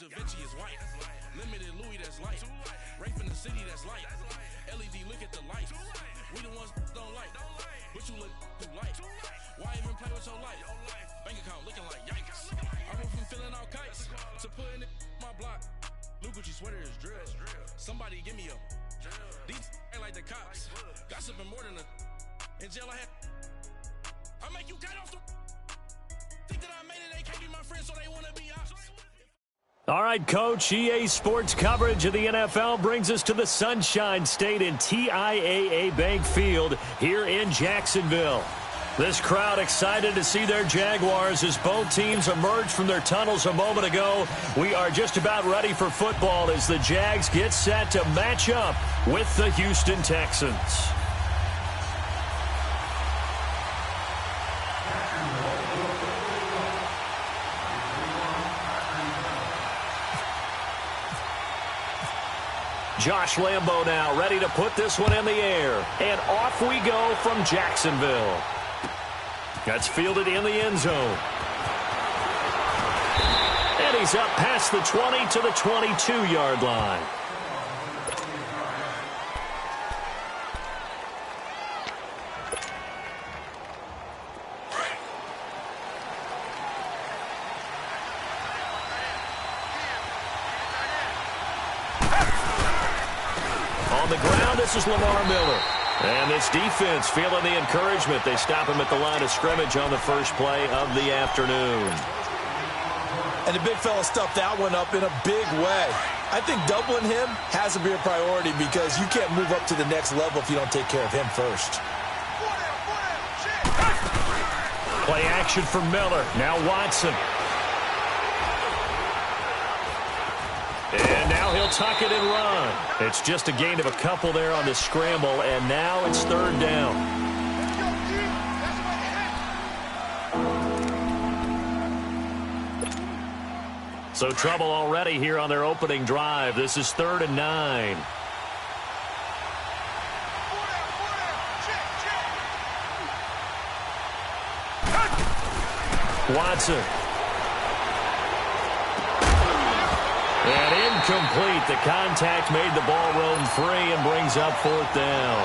Da Vinci is white. Limited Louis, that's light. Rape in the city, that's light. LED, look at the lights. We the ones don't like. But you look too light. Why even play with your life? Bank account looking like yikes. I went from feeling all kites to putting it in my block. Blue Gucci sweater is drill. Somebody give me a. These ain't like the cops. Gossiping more than a. In jail I had. I make you cut off the. Think that I made it, they can't be my friends, so they wanna be ops. All right, Coach, EA Sports coverage of the NFL brings us to the Sunshine State in TIAA Bank Field here in Jacksonville. This crowd excited to see their Jaguars as both teams emerged from their tunnels a moment ago. We are just about ready for football as the Jags get set to match up with the Houston Texans. Josh Lambo now ready to put this one in the air. And off we go from Jacksonville. That's fielded in the end zone. And he's up past the 20 to the 22-yard line. On the ground, this is Lamar Miller. And this defense feeling the encouragement. They stop him at the line of scrimmage on the first play of the afternoon. And the big fella stuffed that one up in a big way. I think doubling him has to be a priority because you can't move up to the next level if you don't take care of him first. Play action for Miller. Now Watson. And now he'll tuck it and run. It's just a gain of a couple there on the scramble, and now it's third down. So trouble already here on their opening drive. This is 3rd and 9. Watson. And incomplete. The contact made the ball roam free and brings up 4th down.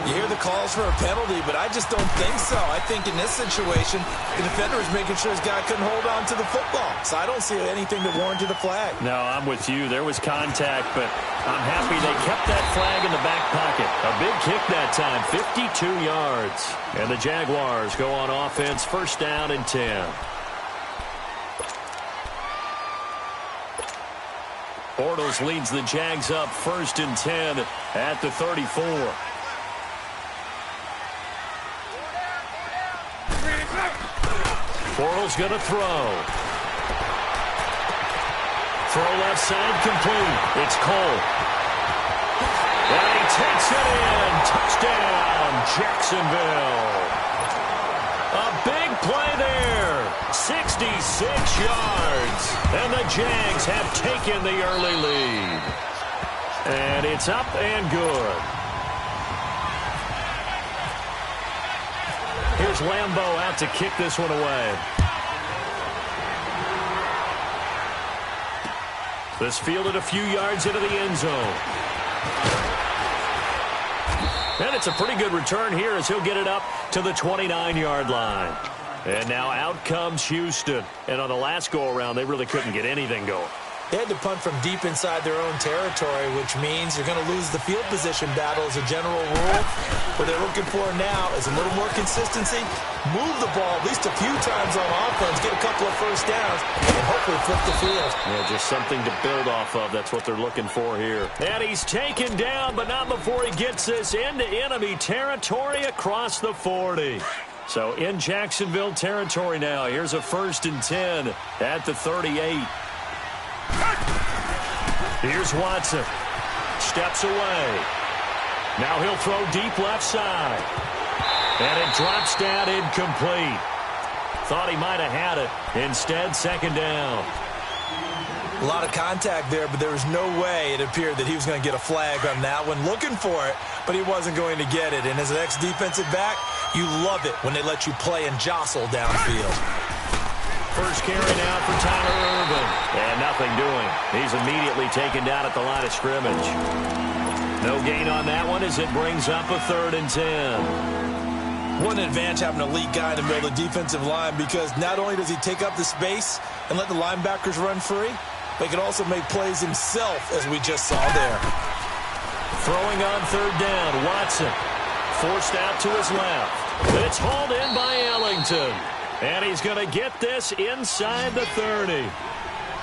You hear the calls for a penalty, but I just don't think so. I think in this situation, the defender is making sure his guy couldn't hold on to the football. So I don't see anything that warranted a flag. No, I'm with you. There was contact, but I'm happy they kept that flag in the back pocket. A big kick that time, 52 yards. And the Jaguars go on offense, 1st down and 10. Bortles leads the Jags up 1st and 10 at the 34. Bortles going to throw. Throw left side complete. It's Cole. And he takes it in. Touchdown, Jacksonville. A big play there. 66 yards. And the Jags have taken the early lead. And it's up and good. Here's Lambo out to kick this one away. This fielded a few yards into the end zone. And it's a pretty good return here as he'll get it up to the 29-yard line. And now out comes Houston. And on the last go-around, they really couldn't get anything going. They had to punt from deep inside their own territory, which means you're going to lose the field position battle as a general rule. What they're looking for now is a little more consistency, move the ball at least a few times on offense, get a couple of first downs, and hopefully flip the field. Yeah, just something to build off of. That's what they're looking for here. And he's taken down, but not before he gets this into enemy territory across the 40. So in Jacksonville territory now. Here's a 1st and 10 at the 38. Here's Watson. Steps away. Now he'll throw deep left side. And it drops down incomplete. Thought he might have had it. Instead, 2nd down. A lot of contact there, but there was no way it appeared that he was going to get a flag on that one. Looking for it, but he wasn't going to get it. And as an ex-defensive back, you love it when they let you play and jostle downfield. First carry now for Tyler Irvin. And nothing doing. He's immediately taken down at the line of scrimmage. No gain on that one as it brings up a 3rd and 10. What an advantage having a elite guy in the middle of the defensive line, because not only does he take up the space and let the linebackers run free, but he can also make plays himself, as we just saw there. Throwing on 3rd down, Watson. Forced out to his left. It's hauled in by Ellington. And he's going to get this inside the 30.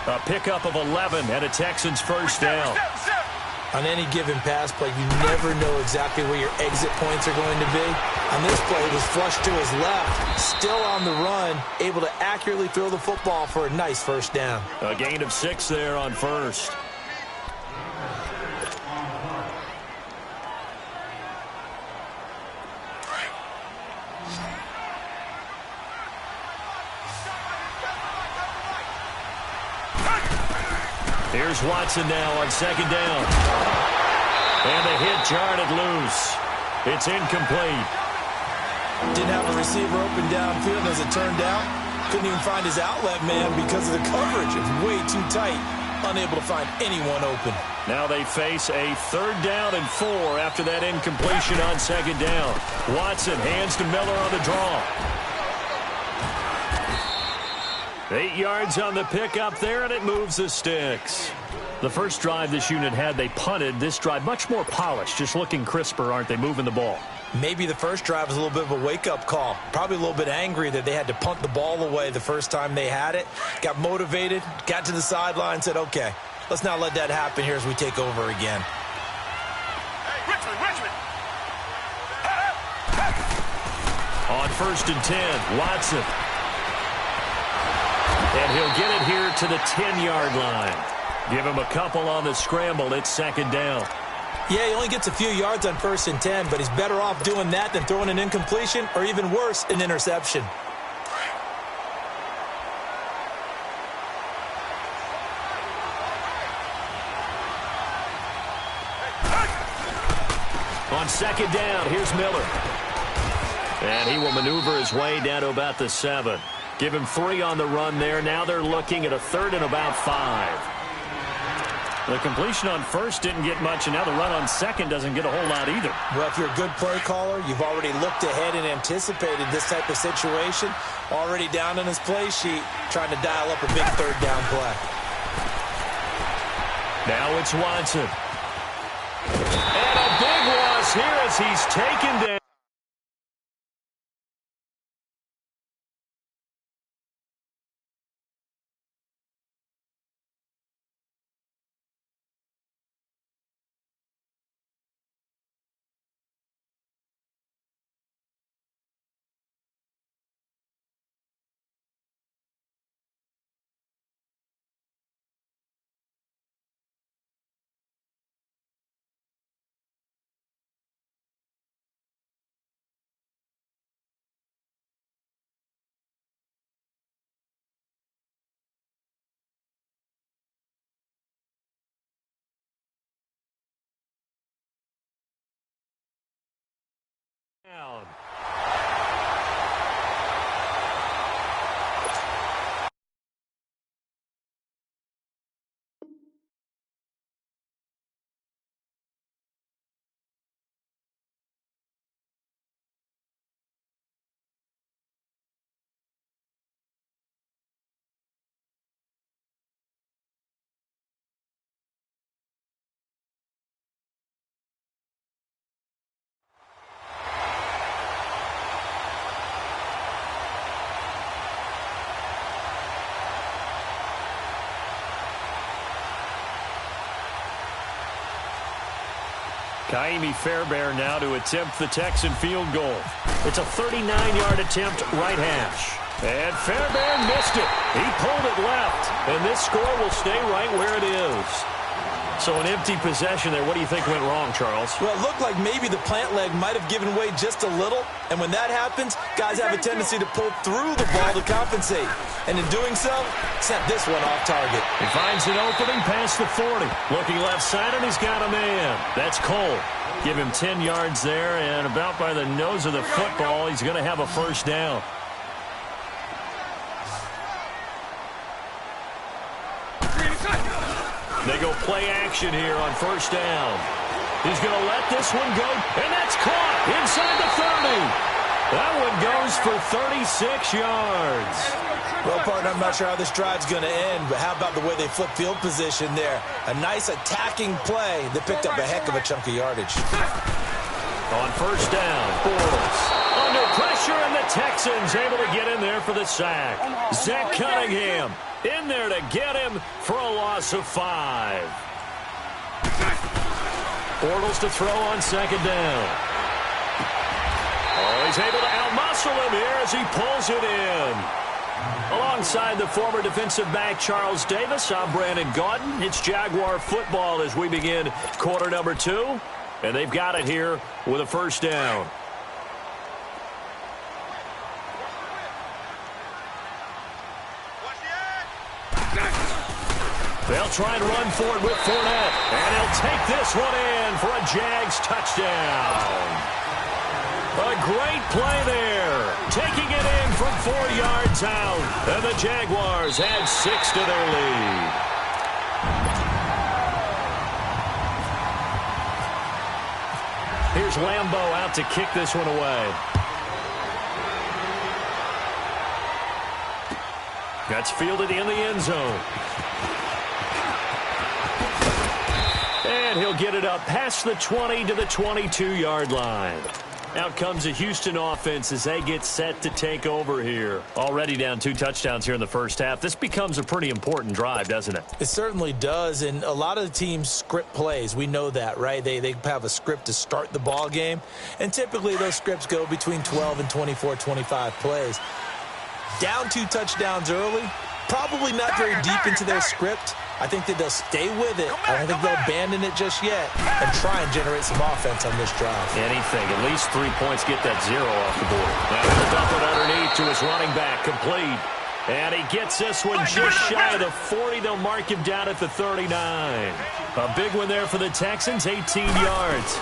A pickup of 11 and a Texans first down. On any given pass play, you never know exactly where your exit points are going to be. On this play, it was flushed to his left, still on the run, able to accurately throw the football for a nice first down. A gain of 6 there on first. Here's Watson now on 2nd down. And the hit jarred it loose. It's incomplete. Didn't have a receiver open downfield, and as it turned out, couldn't even find his outlet man because of the coverage. It's way too tight. Unable to find anyone open. Now they face a 3rd down and 4 after that incompletion on 2nd down. Watson hands to Miller on the draw. 8 yards on the pickup there, and it moves the sticks. The first drive this unit had, they punted. This drive, much more polished, just looking crisper, aren't they, moving the ball? Maybe the first drive was a little bit of a wake-up call. Probably a little bit angry that they had to punt the ball away the first time they had it. Got motivated, got to the sideline, said, okay, let's not let that happen here as we take over again. Hey, Richmond! On 1st and 10, Watson. And he'll get it here to the 10-yard line. Give him a couple on the scramble. It's 2nd down. Yeah, he only gets a few yards on 1st and 10, but he's better off doing that than throwing an incompletion or, even worse, an interception. On 2nd down, here's Miller. And he will maneuver his way down to about the 7. Give him 3 on the run there. Now they're looking at a 3rd and about 5. The completion on 1st didn't get much, and now the run on 2nd doesn't get a whole lot either. Well, if you're a good play caller, you've already looked ahead and anticipated this type of situation. Already down on his play sheet, trying to dial up a big 3rd down play. Now it's Watson. And a big loss here as he's taken down. Kaimi Fairbairn now to attempt the Texan field goal. It's a 39-yard attempt, right hash. And Fairbairn missed it. He pulled it left. And this score will stay right where it is. So an empty possession there. What do you think went wrong, Charles? Well, it looked like maybe the plant leg might have given way just a little. And when that happens, guys have a tendency to pull through the ball to compensate. And in doing so, sent this one off target. He finds an opening past the 40. Looking left side, and he's got a man. That's Cole. Give him 10 yards there, and about by the nose of the football, he's going to have a first down. They go play action here on first down. He's going to let this one go, and that's caught inside the 30. That one goes for 36 yards. Well, partner, I'm not sure how this drive's going to end, but how about the way they flip field position there? A nice attacking play that picked up a heck of a chunk of yardage. On first down, Bortles under pressure, and the Texans able to get in there for the sack. Zach Cunningham in there to get him for a loss of 5. Bortles to throw on second down. Oh, he's able to outmuscle him here as he pulls it in. Alongside the former defensive back Charles Davis, I'm Brandon Gaudin. It's Jaguar football as we begin quarter number 2. And they've got it here with a first down. They'll try and run for it with Fournette. And he'll take this one in for a Jags touchdown. A great play there. Taking it in from 4 yards out. And the Jaguars add 6 to their lead. Here's Lambeau out to kick this one away. That's fielded in the end zone. And he'll get it up past the 20 to the 22-yard line. Out comes the Houston offense as they get set to take over here. Already down 2 touchdowns here in the first half. This becomes a pretty important drive, doesn't it? It certainly does, and a lot of the teams script plays. We know that, right? They have a script to start the ball game, and typically those scripts go between 12 and 24, 25 plays. Down 2 touchdowns early, probably not very deep into their script. I think that they'll stay with it. I don't think they'll abandon it just yet and try and generate some offense on this drive. Anything. At least 3 points, get that 0 off the board. Now he'll dump it underneath to his running back, complete. And he gets this one just shy of the 40. They'll mark him down at the 39. A big one there for the Texans, 18 yards.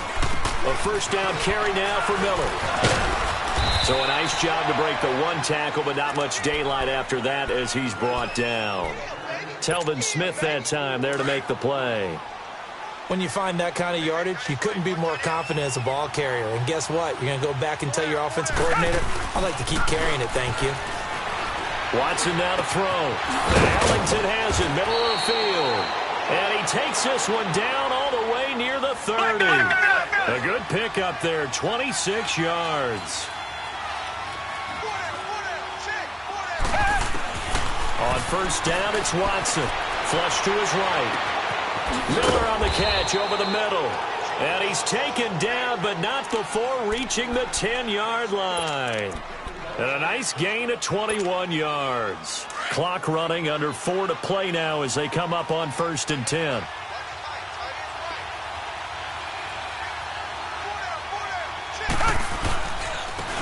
A first down carry now for Miller. So a nice job to break the 1 tackle, but not much daylight after that as he's brought down. Telvin Smith that time there to make the play. When you find that kind of yardage, you couldn't be more confident as a ball carrier. And guess what? You're going to go back and tell your offensive coordinator, I'd like to keep carrying it, thank you. Watson now to throw. And Ellington has it, middle of the field. And he takes this one down all the way near the 30. A good pickup there, 26 yards. On first down, it's Watson. Flush to his right. Miller on the catch over the middle. And he's taken down, but not before reaching the 10-yard line. And a nice gain of 21 yards. Clock running, under 4 to play now as they come up on 1st and 10.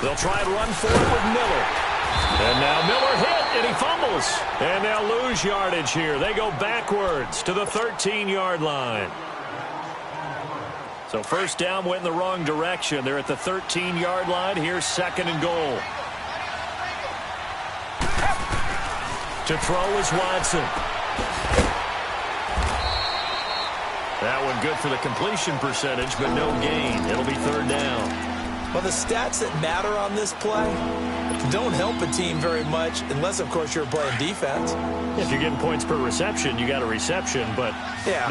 They'll try and run for it with Miller. And now Miller hit, and he fumbles. And they'll lose yardage here. They go backwards to the 13-yard line. So first down went in the wrong direction. They're at the 13-yard line. Here's 2nd and goal. To throw is Watson. That one good for the completion percentage, but no gain. It'll be 3rd down. Well, the stats that matter on this play don't help a team very much unless, of course, you're playing defense. If you're getting points per reception, you got a reception, but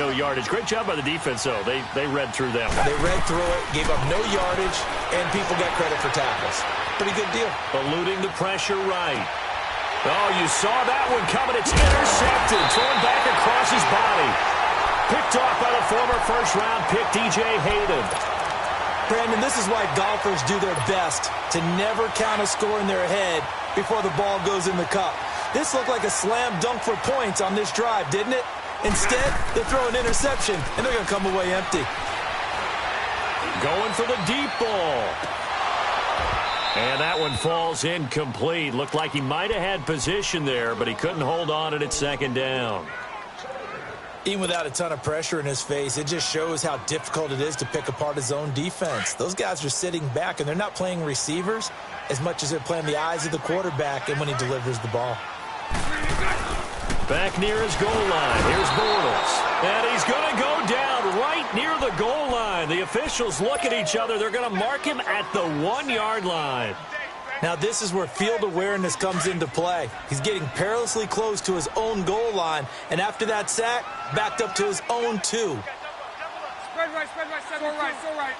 no yardage. Great job by the defense, though. They read through them. They read through it, gave up no yardage, and people got credit for tackles. Pretty good deal. Eluding the pressure right. Oh, you saw that one coming. It's intercepted. Thrown back across his body. Picked off by the former first-round pick, DJ Hayden. Brandon, this is why golfers do their best to never count a score in their head before the ball goes in the cup. This looked like a slam dunk for points on this drive, didn't it? Instead, they throw an interception, and they're going to come away empty. Going for the deep ball. And that one falls incomplete. Looked like he might have had position there, but he couldn't hold on at 2nd down. Even without a ton of pressure in his face, it just shows how difficult it is to pick apart his own defense. Those guys are sitting back, and they're not playing receivers as much as they're playing the eyes of the quarterback and when he delivers the ball. Back near his goal line. Here's Bortles. And The officials look at each other. They're going to mark him at the 1-yard line. Now this is where field awareness comes into play. He's getting perilously close to his own goal line, and after that sack, backed up to his own 2. Spread right, so right.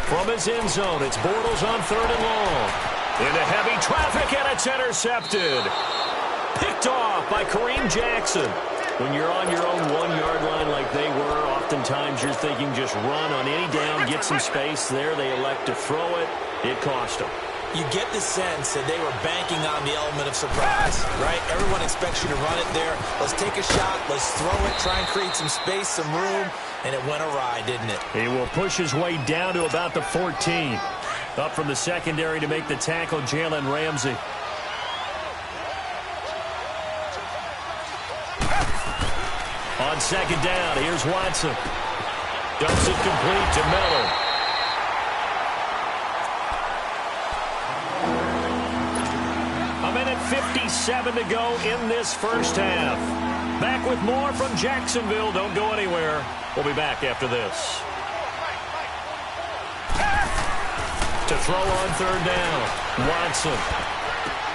From his end zone, it's Bortles on 3rd and long. Into heavy traffic, and it's intercepted. Picked off by Kareem Jackson. When you're on your own 1-yard line like they were, oftentimes you're thinking just run on any down, get some space there. They elect to throw it. It cost them. You get the sense that they were banking on the element of surprise, right? Everyone expects you to run it there. Let's take a shot. Let's throw it. Try and create some space, some room. And it went awry, didn't it? He will push his way down to about the 14. Up from the secondary to make the tackle, Jalen Ramsey. On 2nd down, here's Watson. Dumps it complete to Miller. A minute 57 to go in this first half. Back with more from Jacksonville. Don't go anywhere. We'll be back after this. To throw on 3rd down, Watson.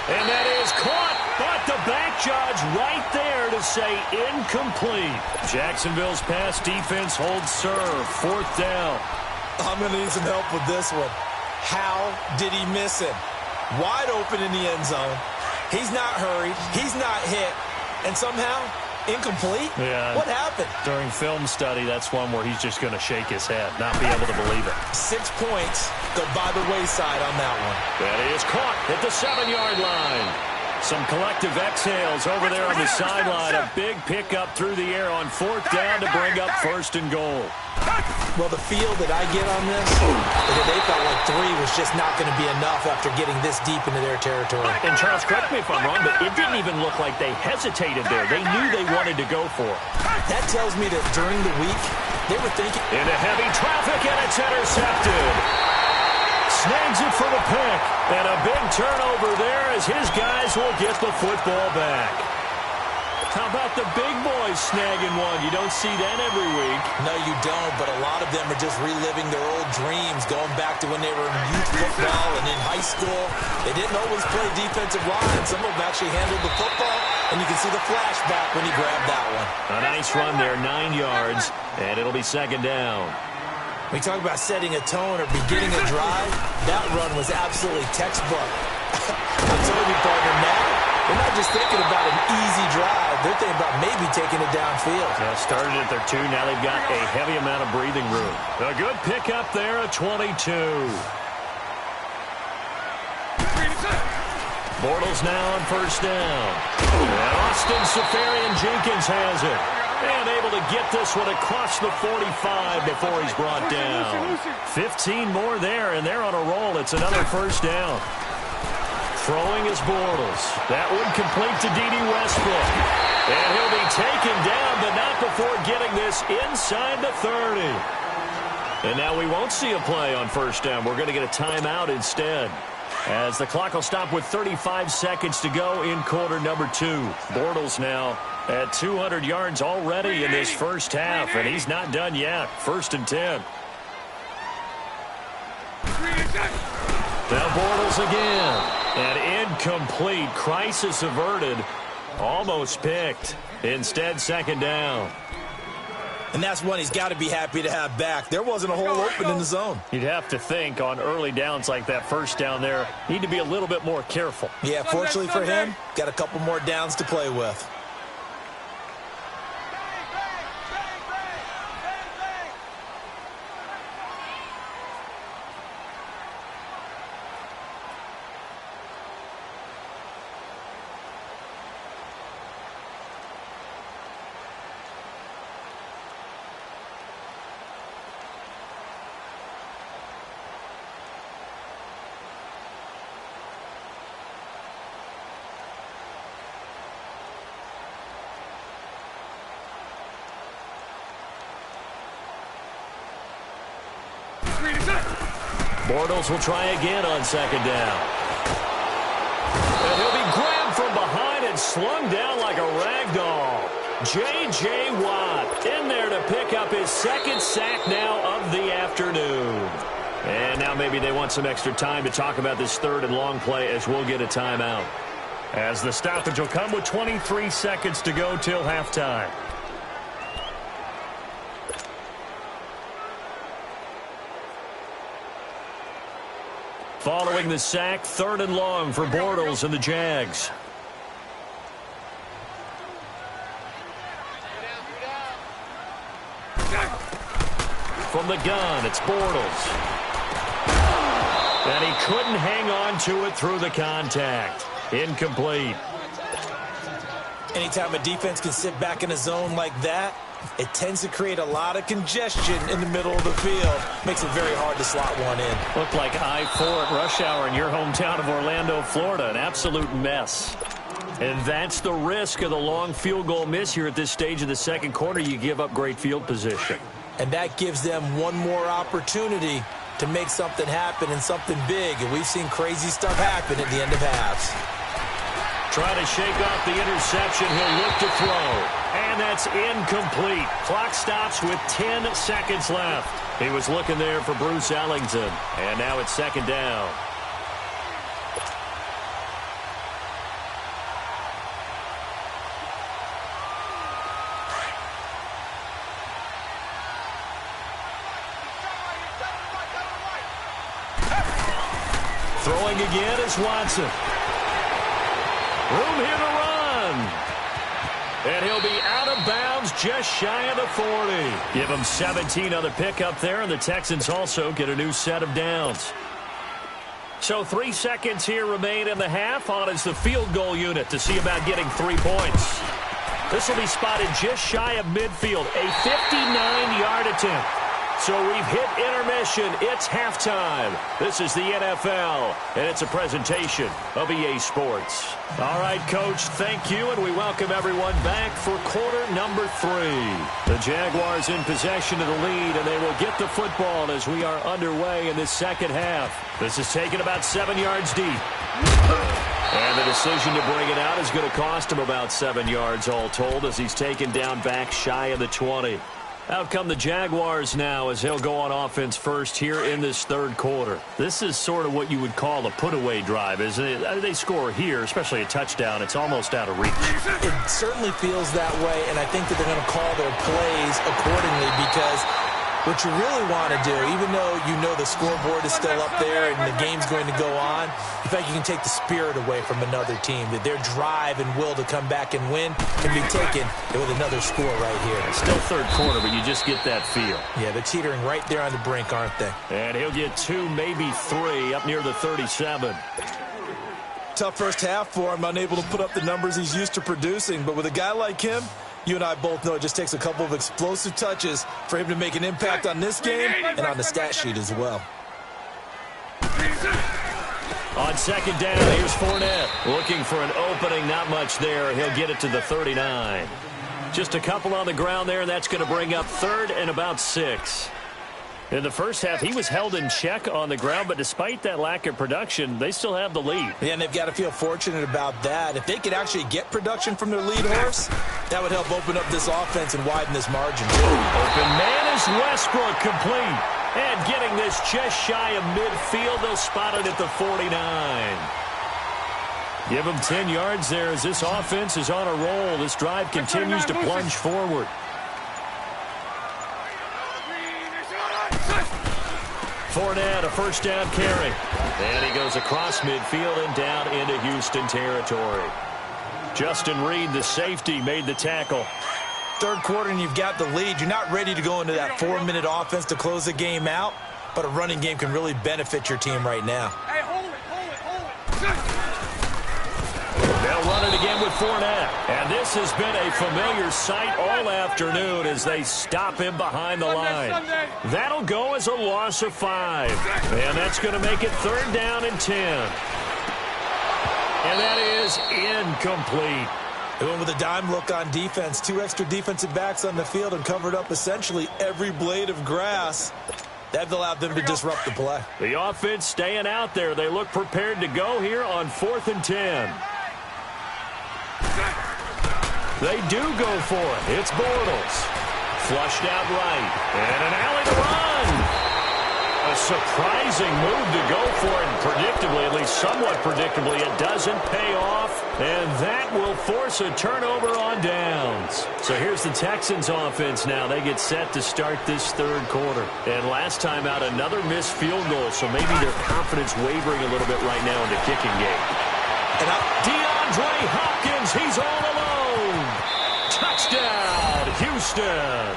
And that is caught, but the back judge right there to say incomplete. Jacksonville's pass defense holds serve. 4th down. I'm going to need some help with this one. How did he miss him? Wide open in the end zone. He's not hurried. He's not hit. And somehow, incomplete? Yeah. What happened? During film study, that's one where he's just going to shake his head, not be able to believe it. 6 points go by the wayside on that one. That is caught at the 7-yard line. Some collective exhales over there on the sideline. A big pickup through the air on 4th down to bring up 1st and goal. Well, the feel that I get on this is that they felt like 3 was just not going to be enough after getting this deep into their territory. And Charles, correct me if I'm wrong, but it didn't even look like they hesitated there. They knew they wanted to go for it. That tells me that during the week, they were thinking... Into heavy traffic, and it's intercepted. Snags it for the pick. And a big turnover there as his guys will get the football back. How about the big boys snagging one? You don't see that every week. No, you don't, but a lot of them are just reliving their old dreams, going back to when they were in youth football and in high school. They didn't always play defensive line. Some of them actually handled the football, and you can see the flashback when he grabbed that one. A nice run there, 9 yards, and it'll be 2nd down. We talk about setting a tone or beginning a drive. That run was absolutely textbook. I'm telling you, partner, now they're not just thinking about an easy drive. They're thinking about maybe taking it downfield. Yeah, started at their 2. Now they've got a heavy amount of breathing room. A good pickup there at 22. Bortles now on 1st down. And Austin Seferian-Jenkins has it. And able to get this one across the 45 before he's brought down. 15 more there, and they're on a roll. It's another 1st down. Throwing is Bortles. That one complete to D.D. Westbrook. And he'll be taken down, but not before getting this inside the 30. And now we won't see a play on 1st down. We're going to get a timeout instead, as the clock will stop with 35 seconds to go in quarter number 2. Bortles now at 200 yards already in this first half, and he's not done yet. 1st and 10. Now Bortles again. And incomplete. Crisis averted. Almost picked. Instead, 2nd down. And that's one he's got to be happy to have back. There wasn't a hole open in the zone. You'd have to think on early downs like that 1st down there, need to be a little bit more careful. Yeah, fortunately for him, got a couple more downs to play with. Bortles will try again on 2nd down. And he'll be grabbed from behind and slung down like a rag doll. J.J. Watt in there to pick up his second sack now of the afternoon. And now maybe they want some extra time to talk about this third and long play as we'll get a timeout. As the stoppage will come with 23 seconds to go till halftime. Following the sack, third and long for Bortles and the Jags. From the gun, it's Bortles. And he couldn't hang on to it through the contact. Incomplete. Anytime a defense can sit back in a zone like that, it tends to create a lot of congestion in the middle of the field. Makes it very hard to slot one in. Looked like I-4 at rush hour in your hometown of Orlando, Florida. An absolute mess. And that's the risk of the long field goal miss here at this stage of the second quarter. You give up great field position. And that gives them one more opportunity to make something happen and something big. And we've seen crazy stuff happen at the end of halves. Try to shake off the interception. He'll look to throw. And that's incomplete. Clock stops with 10 seconds left. He was looking there for Bruce Ellington. And now it's second down. Throwing again is Watson. Room here to run. And he'll be out of bounds just shy of the 40. Give him 17 on the pickup there, and the Texans also get a new set of downs. So 3 seconds here remain in the half. On is the field goal unit to see about getting 3 points. This will be spotted just shy of midfield. A 59-yard attempt. So we've hit intermission. It's halftime. This is the NFL, and it's a presentation of EA Sports. All right, Coach, thank you, and we welcome everyone back for quarter number 3. The Jaguars in possession of the lead, and they will get the football as we are underway in this second half. This is taken about 7 yards deep. And the decision to bring it out is going to cost him about 7 yards all told as he's taken down back shy of the 20. Out come the Jaguars now as they'll go on offense first here in this third quarter. This is sort of what you would call a put-away drive, isn't it? They score here, especially a touchdown. It's almost out of reach. It certainly feels that way, and I think that they're going to call their plays accordingly because what you really want to do, even though you know the scoreboard is still up there and the game's going to go on, in fact, you can take the spirit away from another team, that their drive and will to come back and win can be taken with another score right here. It's still third quarter, but you just get that feel. Yeah, they're teetering right there on the brink, aren't they? And he'll get 2, maybe 3, up near the 37. Tough first half for him, unable to put up the numbers he's used to producing, but with a guy like him, you and I both know it just takes a couple of explosive touches for him to make an impact on this game and on the stat sheet as well. On second down, here's Fournette. Looking for an opening, not much there. He'll get it to the 39. Just a couple on the ground there, and that's going to bring up third and about 6. In the first half, he was held in check on the ground, but despite that lack of production, they still have the lead. Yeah, and they've got to feel fortunate about that. If they could actually get production from their lead horse, that would help open up this offense and widen this margin, too. Open man is Westbrook, complete. And getting this just shy of midfield, they'll spot it at the 49. Give them 10 yards there as this offense is on a roll. This drive continues to plunge forward. Fournette, a first down carry. And he goes across midfield and down into Houston territory. Justin Reed, the safety, made the tackle. Third quarter and you've got the lead. You're not ready to go into that 4-minute offense to close the game out, but a running game can really benefit your team right now. Hey, hold it. They'll run it again with Fournette. And this has been a familiar sight all afternoon as they stop him behind the line. That'll go as a loss of 5. And that's going to make it third down and 10. And that is incomplete. They went with a dime look on defense. 2 extra defensive backs on the field and covered up essentially every blade of grass. That allowed them to disrupt the play. The offense staying out there. They look prepared to go here on 4th and 10. They do go for it. It's Bortles. Flushed out right. And an alley to run. A surprising move to go for it. And predictably, at least somewhat predictably, it doesn't pay off. And that will force a turnover on downs. So here's the Texans offense now. They get set to start this third quarter. And last time out, another missed field goal. So maybe their confidence wavering a little bit right now in the kicking game. And DeAndre Hopkins, he's all alone. Touchdown, Houston.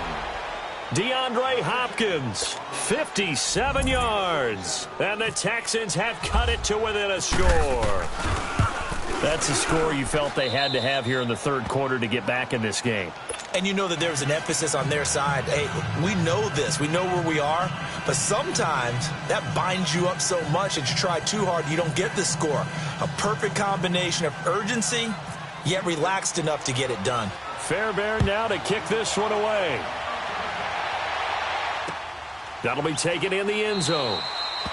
DeAndre Hopkins, 57 yards. And the Texans have cut it to within a score. That's a score you felt they had to have here in the third quarter to get back in this game. And you know that there's an emphasis on their side. Hey, we know this. We know where we are. But sometimes that binds you up so much that you try too hard, you don't get the score. A perfect combination of urgency, yet relaxed enough to get it done. Fairbairn now to kick this one away. That'll be taken in the end zone.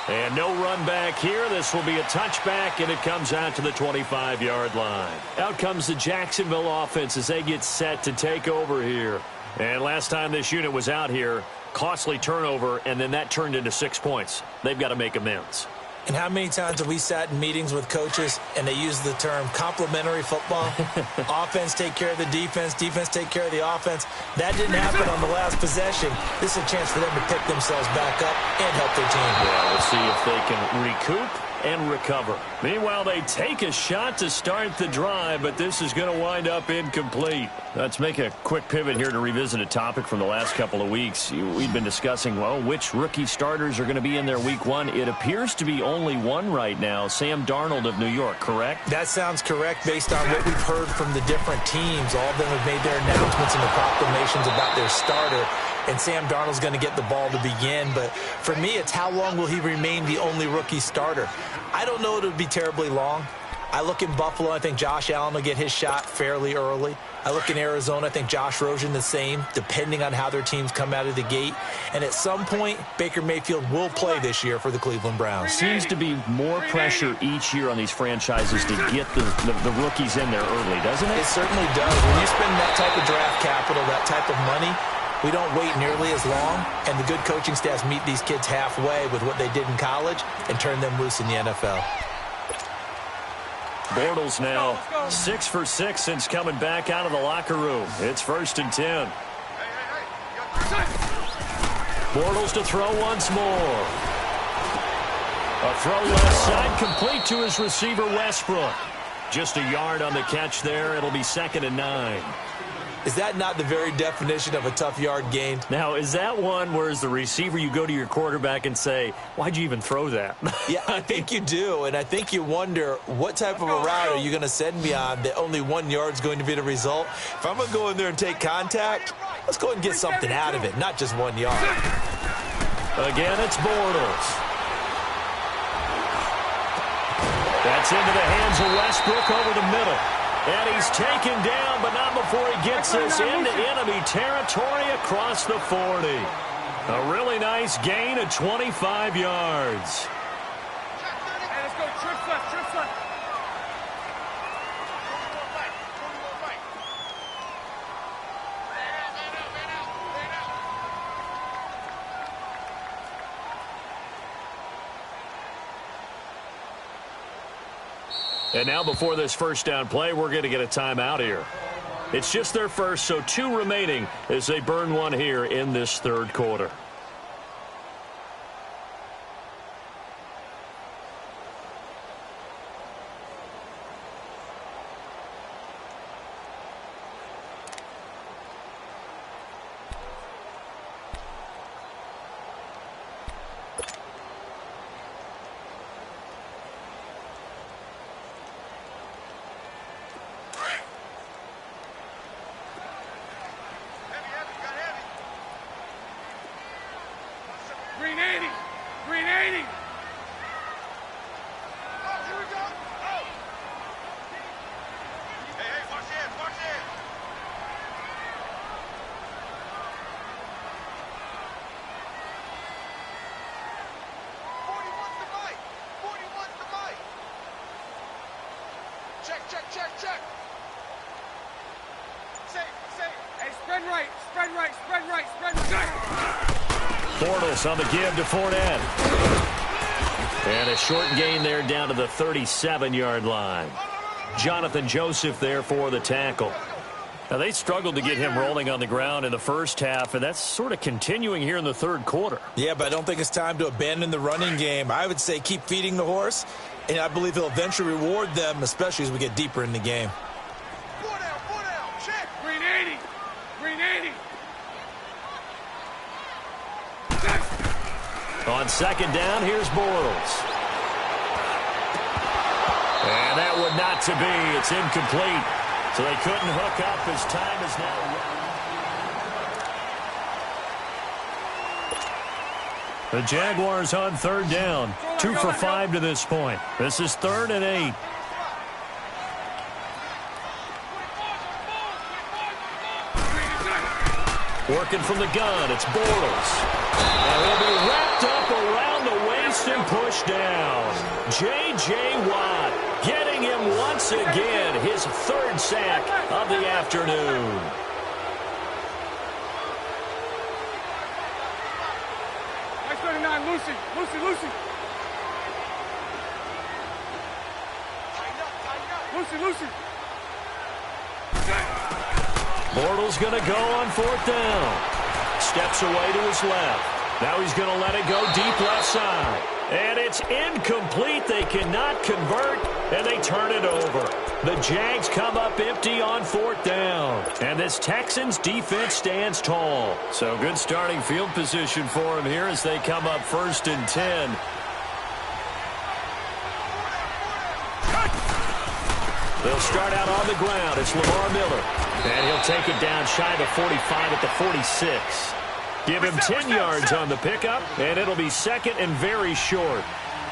And no run back here. This will be a touchback, and it comes out to the 25-yard line. Out comes the Jacksonville offense as they get set to take over here. And last time this unit was out here, costly turnover, and then that turned into 6 points. They've got to make amends. And how many times have we sat in meetings with coaches and they use the term complementary football? Offense take care of the defense, defense take care of the offense. That didn't happen on the last possession. This is a chance for them to pick themselves back up and help their team. Yeah, we'll see if they can recoup and recover. Meanwhile, they take a shot to start the drive, but this is going to wind up incomplete. Let's make a quick pivot here to revisit a topic from the last couple of weeks. We've been discussing, well, which rookie starters are going to be in there week one. It appears to be only one right now, Sam Darnold of New York, correct? That sounds correct based on what we've heard from the different teams. All of them have made their announcements and the proclamations about their starter. And Sam Darnold's going to get the ball to begin. But for me, it's how long will he remain the only rookie starter? I don't know it would be terribly long. I look in Buffalo, I think Josh Allen will get his shot fairly early. I look in Arizona, I think Josh Rosen the same, depending on how their teams come out of the gate. And at some point, Baker Mayfield will play this year for the Cleveland Browns. Seems to be more pressure each year on these franchises to get the rookies in there early, doesn't it? It certainly does. When you spend that type of draft capital, that type of money, we don't wait nearly as long, and the good coaching staffs meet these kids halfway with what they did in college and turn them loose in the NFL. Bortles now 6 for 6 since coming back out of the locker room. It's 1st and 10. Bortles to throw once more. A throw left side complete to his receiver Westbrook. Just a yard on the catch there. It'll be 2nd and 9. Is that not the very definition of a tough yard gain? Now, is that one where as the receiver you go to your quarterback and say, why'd you even throw that? Yeah, I think you do, and I think you wonder what type of a route are you going to send me on that only 1 yard's going to be the result? If I'm going to go in there and take contact, let's go and get something out of it, not just 1 yard. Again, it's Bortles. That's into the hands of Westbrook over the middle. And he's taken down, but not before he gets us into enemy territory across the 40. A really nice gain of 25 yards. Hey, let's go. Trips left, trips left. And now before this first down play, we're going to get a timeout here. It's just their first, so 2 remaining as they burn one here in this third quarter. Green 80. Green 80. Check. Hey, spread right, spread right, spread right, spread right. Bortles on the give to Fournette. And a short gain there down to the 37-yard line. Jonathan Joseph there for the tackle. Now, they struggled to get him rolling on the ground in the first half, and that's sort of continuing here in the third quarter. Yeah, but I don't think it's time to abandon the running game. I would say keep feeding the horse, and I believe he'll eventually reward them, especially as we get deeper in the game. Four down, check. Green 80, green 80. On second down, here's Bortles. And that would not to be. It's incomplete. So they couldn't hook up as time is now running. The Jaguars on third down. 2 for 5 to this point. This is 3rd and 8. Working from the gun, it's Bortles. And he'll be wrapped up around the waist and pushed down. J.J. Watt getting him once again, his 3rd sack of the afternoon. Nice 39, Lucy. Lucy. Bortles going to go on 4th down. Steps away to his left. Now he's going to let it go deep left side. And it's incomplete. They cannot convert, and they turn it over. The Jags come up empty on 4th down. And this Texans defense stands tall. So good starting field position for them here as they come up 1st and 10. They'll start out on the ground. It's Lamar Miller. And he'll take it down shy of the 45 at the 46. Give him 10 yards on the pickup, and it'll be 2nd and very short.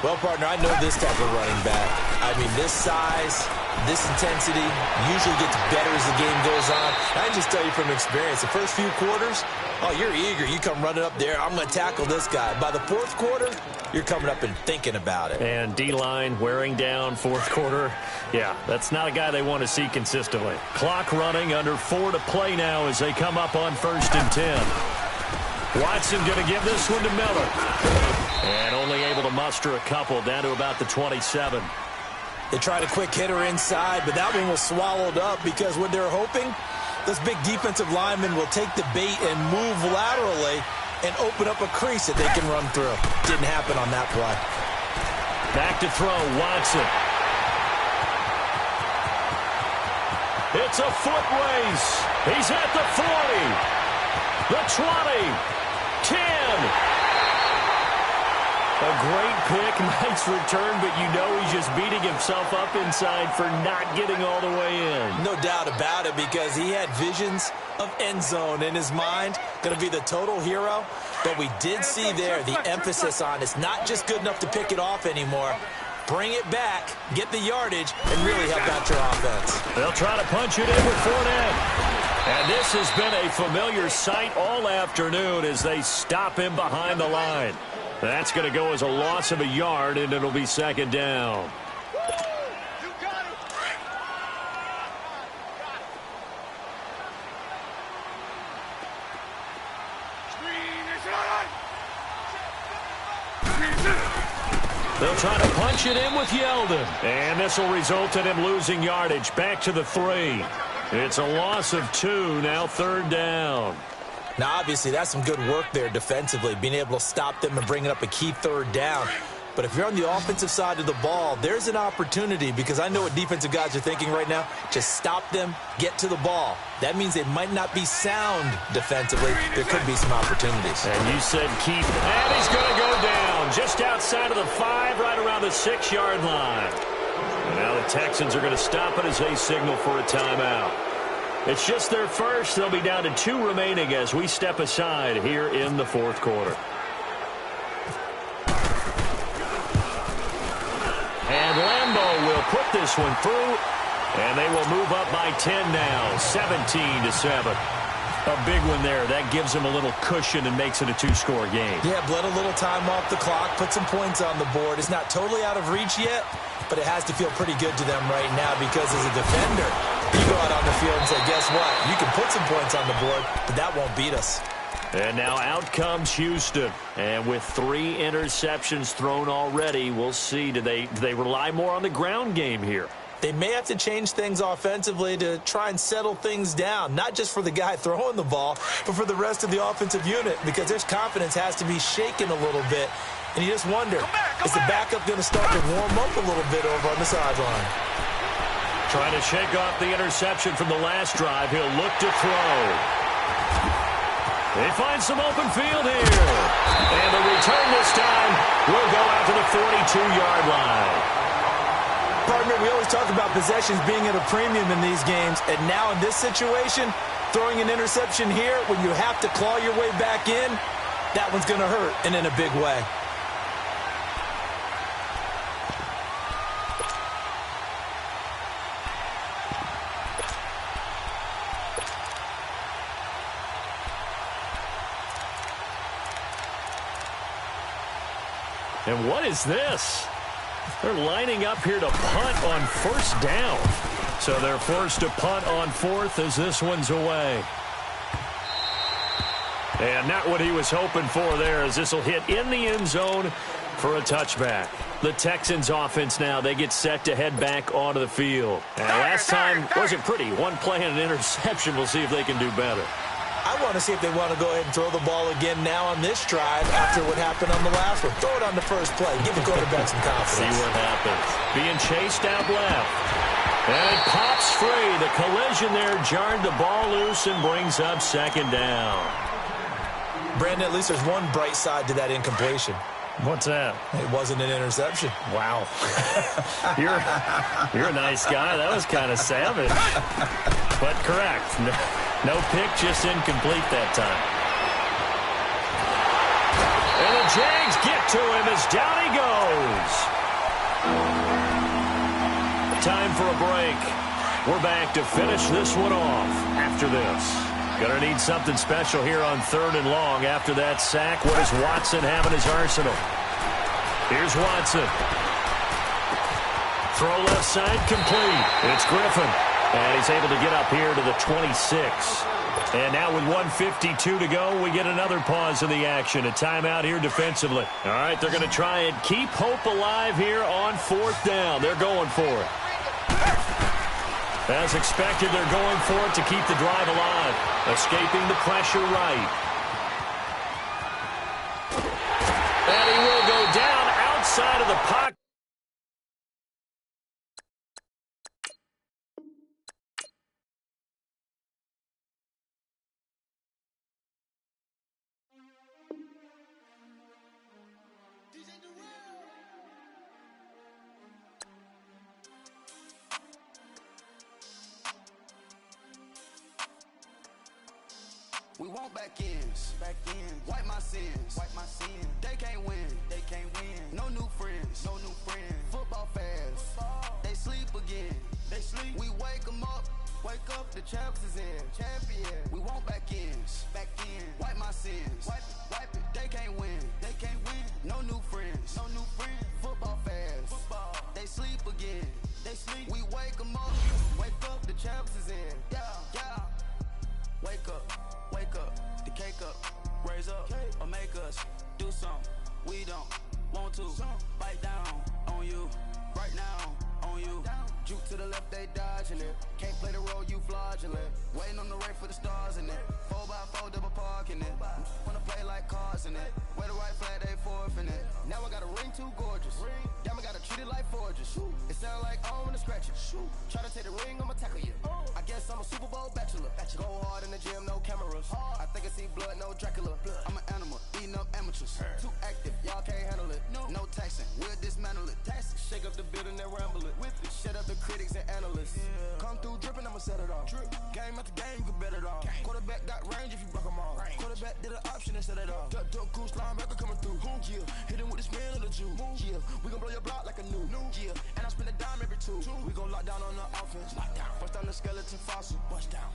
Well, partner, I know this type of running back. I mean, this size, this intensity usually gets better as the game goes on. I can just tell you from experience, the first few quarters, oh, you're eager. You come running up there, I'm going to tackle this guy. By the 4th quarter, you're coming up and thinking about it. And D-line wearing down 4th quarter. Yeah, that's not a guy they want to see consistently. Clock running, under 4 to play now as they come up on 1st and 10. Watson going to give this one to Miller. And only able to muster a couple down to about the 27. They tried a quick hitter inside, but that one was swallowed up because what they're hoping, those big defensive linemen will take the bait and move laterally and open up a crease that they can run through. Didn't happen on that play. Back to throw, Watson. It's a foot race. He's at the 40, the 20, 10. A great pick, nice return, but you know he's just beating himself up inside for not getting all the way in. No doubt about it, because he had visions of end zone in his mind. Going to be the total hero. But we did see there the emphasis on it's not just good enough to pick it off anymore. Bring it back, get the yardage, and really help out your offense. They'll try to punch it in with Fournette. And this has been a familiar sight all afternoon as they stop him behind the line. That's going to go as a loss of a yard, and it'll be 2nd down. They'll try to punch it in with Yeldon. And this will result in him losing yardage. Back to the 3. It's a loss of 2, now 3rd down. Now, obviously, that's some good work there defensively, being able to stop them and bringing up a key 3rd down. But if you're on the offensive side of the ball, there's an opportunity, because I know what defensive guys are thinking right now. Just stop them, get to the ball. That means they might not be sound defensively. There could be some opportunities. And you said keep. And he's going to go down just outside of the 5, right around the 6-yard line. And now the Texans are going to stop it as they signal for a timeout. It's just their first. They'll be down to 2 remaining as we step aside here in the 4th quarter. And Lambeau will put this one through, and they will move up by 10 now, 17-7. A big one there. That gives them a little cushion and makes it a 2-score game. Yeah, bled a little time off the clock, put some points on the board. It's not totally out of reach yet, but it has to feel pretty good to them right now, because as a defender, You go out on the field and say, guess what? You can put some points on the board, but that won't beat us. And now out comes Houston. And with 3 interceptions thrown already, we'll see. Do they rely more on the ground game here? They may have to change things offensively to try and settle things down, not just for the guy throwing the ball, but for the rest of the offensive unit, because their confidence has to be shaken a little bit. And you just wonder, is the backup going to start to warm up a little bit over on the sideline? Trying to shake off the interception from the last drive. He'll look to throw. They find some open field here. And the return this time will go out to the 42-yard line. Partner, we always talk about possessions being at a premium in these games, and now in this situation, throwing an interception here when you have to claw your way back in, that one's going to hurt, and in a big way. And what is this? They're lining up here to punt on first down. So they're forced to punt on 4th as this one's away. And not what he was hoping for there, as this will hit in the end zone for a touchback. The Texans offense now, they get set to head back onto the field. And last time wasn't pretty. One play and an interception. We'll see if they can do better. I want to see if they want to go ahead and throw the ball again now on this drive after what happened on the last one. Throw it on the first play. Give the quarterback some confidence. See what happens. Being chased out left. And it pops free. The collision there jarred the ball loose and brings up second down. Brandon, at least there's one bright side to that incompletion. What's that? It wasn't an interception. Wow. You're a nice guy. That was kind of savage. But correct. No pick, just incomplete that time. And the Jags get to him as down he goes. Time for a break. We're back to finish this one off after this. Gonna need something special here on 3rd and long. After that sack, what does Watson have in his arsenal? Here's Watson. Throw left side complete. It's Griffin. And he's able to get up here to the 26. And now with 1:52 to go, we get another pause in the action. A timeout here defensively. All right, they're going to try and keep hope alive here on 4th down. They're going for it. As expected, they're going for it to keep the drive alive. Escaping the pressure right. And he will go down outside of the pocket. We want back ends. Wipe my sins. They can't win. No new friends. Football fans. They sleep again. We wake them up. The champs is in. Champion. We want back ends. Wipe my sins. Wipe it. They can't win. No new friends. Football fans. They sleep again. We wake them up. The champs is in. Yeah. Wake up, the cake up, raise up, or make us do something we don't want to. Bite down on you, right now on you. Juke to the left, they dodging it. Can't play the role, you fraudulent. Waiting on the right for the stars in it. 4x4 double parking it. Wanna play like cars in it. Wear the right flag, they forfeiting it. Now I got a ring too gorgeous. Damn, I gotta treat it like forges. It sound like I wanna scratch it. Try to take the ring, I'ma tackle you. I guess I'm a Super Bowl bachelor. Go hard in the gym, no cameras. I think I see blood, no Dracula. I'm an animal, eating up amateurs. Too active, y'all can't handle it. No taxing, we'll dismantle it. Shake up the building and ramble it. Whip it, shut up the critics and analysts. Come through dripping, I'ma set it off. Game after game, you can bet it off. Quarterback got range if you block them all. Quarterback did an option and set it off. Duck goose linebacker coming through. Yeah, hit him with the spin of the Jew. Yeah, we gon' blow your block like a new. Yeah, and I spend a dime every two. We gon' lock down on the offense. Bust down the skeleton fossil.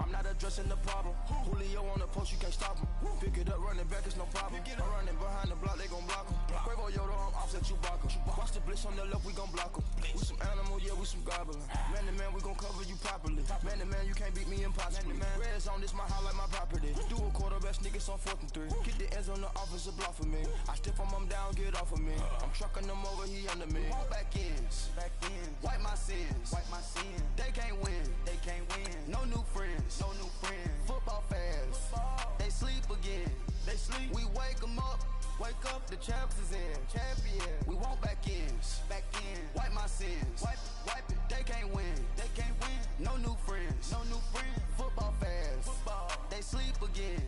I'm not addressing the problem. Julio on the post, you can't stop him. Pick it up, running back, it's no problem. I'm running behind the block, they gon' block him. Quavo Yoda, I'm offset Chewbacca. Watch the blitz on the left, we gon' block him. We some animal, yeah, we some goblin. Man to man, we gon' cover you properly. Man to man, you can't beat me impossibly. Red zone, this my house like my property. Do a quarterback sneakers on 4th and 3. Get the ends on the offensive block for me. I stiff him, I'm down, get off of me. I'm trucking them over, he under me. Walk back ends, wipe my sins, They can't win, No new friends, Football fast, they sleep again. We wake them up. Wake up, the champs is in. Champion. We want back ends. Wipe my sins. Wipe it. They can't win. No new friends. Football fast. They sleep again.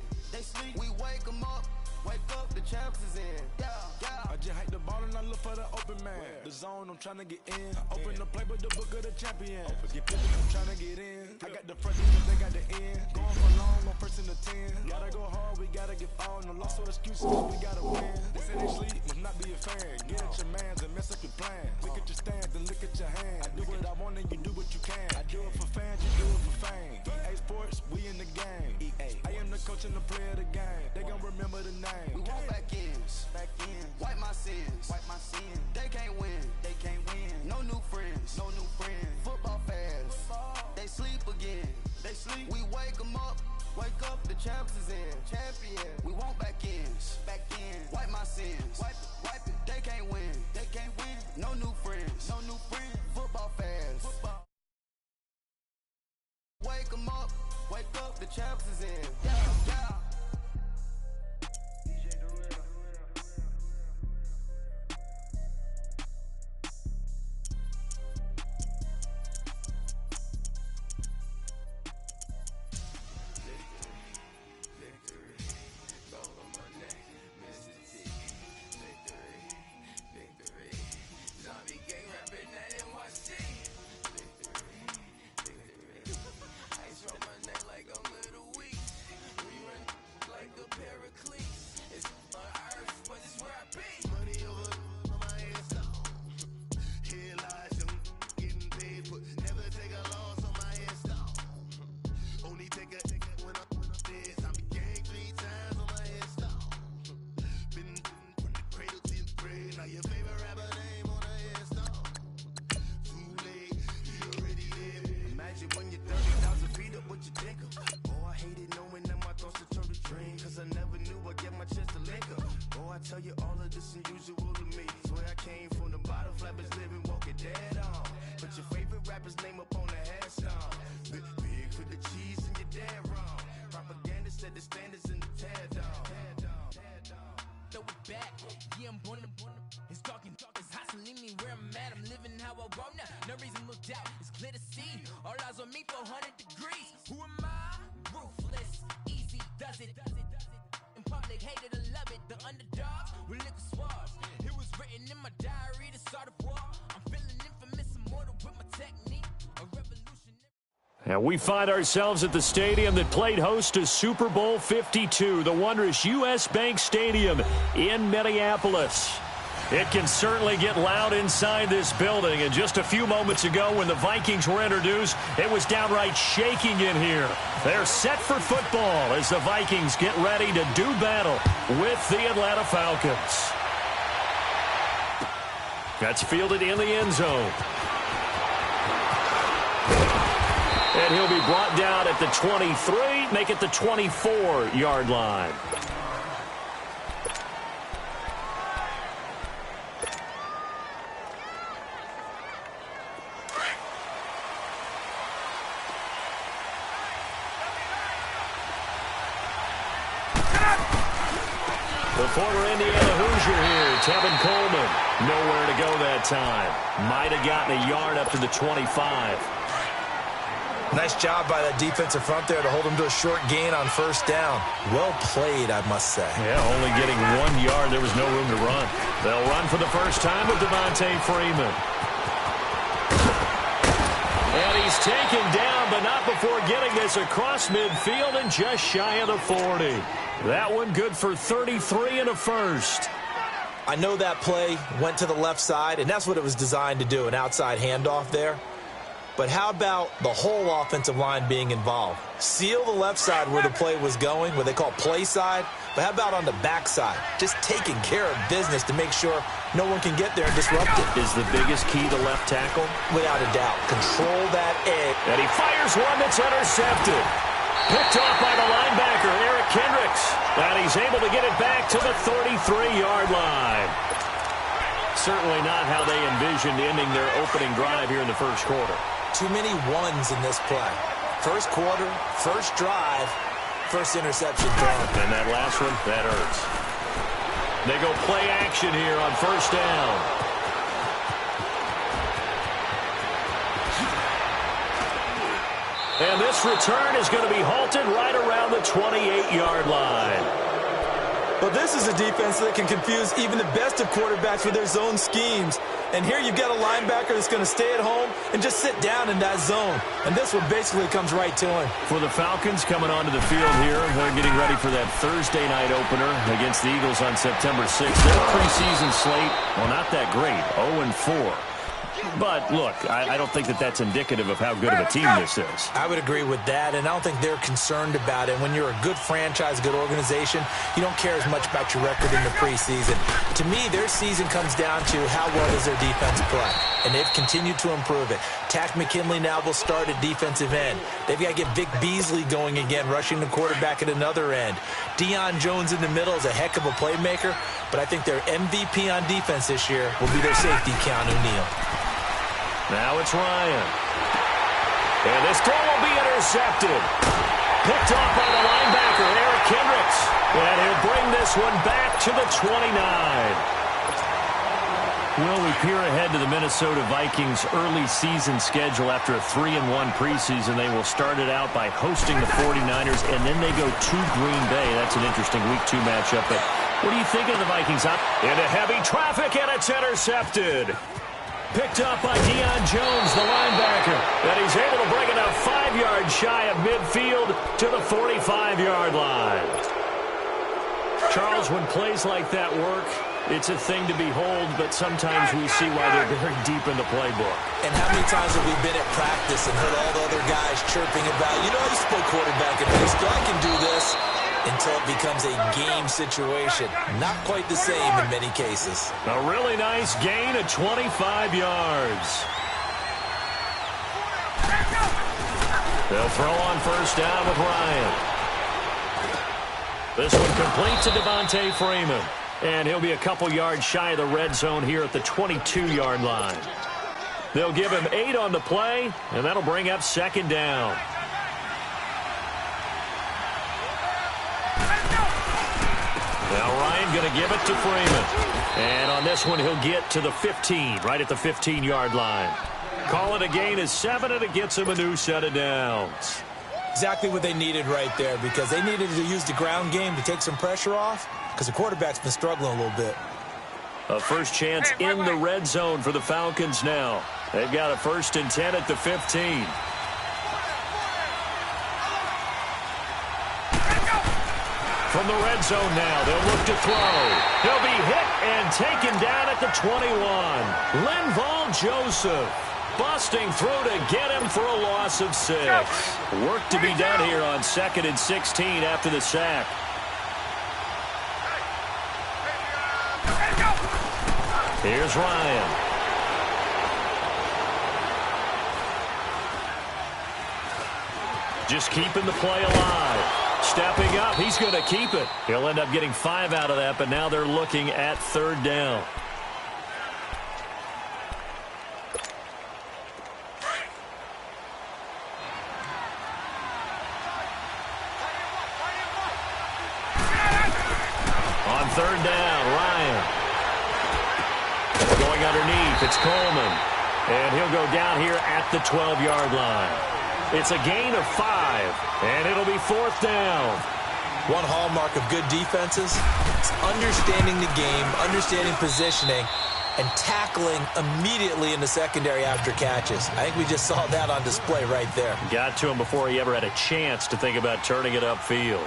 We wake them up. Wake up, the champs is in. Yeah. I just hike the ball and I look for the open man. The zone, I'm trying to get in. Open the play with the book of the champion. Get busy, I'm trying to get in. I got the front end, they got the end. Going for long, one person to 10. Gotta go hard, we gotta get on. No loss or excuses, we gotta win. They say they sleep, must not be a fan. Get at your mans and mess up your plans. Look at your stance and look at your hands. I do what I want and you do what you can. I do it for fans, you do it for fame. EA Sports, we in the game. I am the coach and the player of the game. They gon' remember the name. We want back ends. Wipe my sins. They can't win. No new friends. Football fast. They sleep again. We wake them up. Wake up, the champs is in. Champion. We want back ends. Wipe my sins. Wipe it. They can't win. No new friends. Football fast. Wake them up. Wake up, the champs is in. Yeah. Tell you all of this unusual to me. Swear I came from the bottom, flappers living, walking dead on. Put your favorite rapper's name up on the headstone. Big for the cheese and you're dead wrong. Propaganda set the standards in the tear down. Throw it back, yeah, I'm born to. It's talking, it's hustling me where I'm at. I'm living how I want now. No reason looked out, it's clear to see. All eyes on me for 100 degrees. Who am I? Ruthless, easy, does it. In public, hated or love it. The underdogs with liquor swabs. It was written in my diary to start a war. I'm feeling infamous, immortal with my technique. A revolutionary. And we find ourselves at the stadium that played host to Super Bowl 52, the wondrous U.S. Bank Stadium in Minneapolis. It can certainly get loud inside this building. And just a few moments ago when the Vikings were introduced, it was downright shaking in here. They're set for football as the Vikings get ready to do battle with the Atlanta Falcons. That's fielded in the end zone. And he'll be brought down at the 23, make it the 24-yard line. The former Indiana Hoosier here, Tevin Coleman. Nowhere to go that time. Might have gotten a yard up to the 25. Nice job by that defensive front there to hold him to a short gain on first down. Well played, I must say. Yeah, only getting 1 yard. There was no room to run. They'll run for the first time with Devontae Freeman. And he's taken down, but not before getting this across midfield and just shy of the 40. That one good for 33 and a first. I know that play went to the left side, and that's what it was designed to do, an outside handoff there. But how about the whole offensive line being involved? Seal the left side where the play was going, what they call play side. But how about on the back side? Just taking care of business to make sure no one can get there and disrupt it. Is the biggest key to left tackle? Without a doubt. Control that edge. And he fires one that's intercepted. Picked off by the linebacker, Eric Kendricks. And he's able to get it back to the 33-yard line. Certainly not how they envisioned ending their opening drive here in the first quarter. Too many ones in this play. First quarter, first drive, first interception thrown. And that last one, that hurts. They go play action here on first down. And this return is going to be halted right around the 28-yard line. But this is a defense that can confuse even the best of quarterbacks with their zone schemes. And here you've got a linebacker that's going to stay at home and just sit down in that zone. And this one basically comes right to him. For the Falcons coming onto the field here, they're getting ready for that Thursday night opener against the Eagles on September 6th. Their preseason slate, well, not that great, 0-4. But, look, I don't think that that's indicative of how good of a team this is. I would agree with that, and I don't think they're concerned about it. When you're a good franchise, good organization, you don't care as much about your record in the preseason. To me, their season comes down to how well does their defense play, and they've continued to improve it. Tack McKinley now will start at defensive end. They've got to get Vic Beasley going again, rushing the quarterback at another end. Deion Jones in the middle is a heck of a playmaker, but I think their MVP on defense this year will be their safety, Keanu Neal. Now it's Ryan. And this throw will be intercepted. Picked off by the linebacker, Eric Kendricks. And he'll bring this one back to the 29. Well, we peer ahead to the Minnesota Vikings' early season schedule. After a 3-1 preseason, they will start it out by hosting the 49ers, and then they go to Green Bay. That's an interesting Week 2 matchup. But what do you think of the Vikings? Up into heavy traffic, and it's intercepted. Picked up by Deion Jones, the linebacker. And he's able to bring it up 5 yards shy of midfield to the 45-yard line. Charles, when plays like that work, it's a thing to behold, but sometimes we see why they're very deep in the playbook. And how many times have we been at practice and heard all the other guys chirping about, I used to play quarterback in high school, I can do this, until it becomes a game situation. Not quite the same in many cases. A really nice gain of 25 yards. They'll throw on first down with Ryan. This one complete to Devontae Freeman. And he'll be a couple yards shy of the red zone here at the 22-yard line. They'll give him 8 on the play, and that'll bring up second down. Now Ryan going to give it to Freeman. And on this one, he'll get to the 15, right at the 15-yard line. Call it a gain of 7, and it gets him a new set of downs. Exactly what they needed right there, because they needed to use the ground game to take some pressure off, because the quarterback's been struggling a little bit. A first chance in the red zone for the Falcons now. They've got a 1st and 10 at the 15. From the red zone now, they'll look to throw. He'll be hit and taken down at the 21. Linval Joseph busting through to get him for a loss of 6. Work to be done here on 2nd and 16 after the sack. Here's Ryan. Just keeping the play alive. Stepping up, he's going to keep it. He'll end up getting 5 out of that, but now they're looking at 3rd down. On 3rd down, Ryan. Going underneath, it's Coleman. And he'll go down here at the 12-yard line. It's a gain of 5, and it'll be 4th down. One hallmark of good defenses is understanding the game, understanding positioning, and tackling immediately in the secondary after catches. I think we just saw that on display right there. Got to him before he ever had a chance to think about turning it upfield.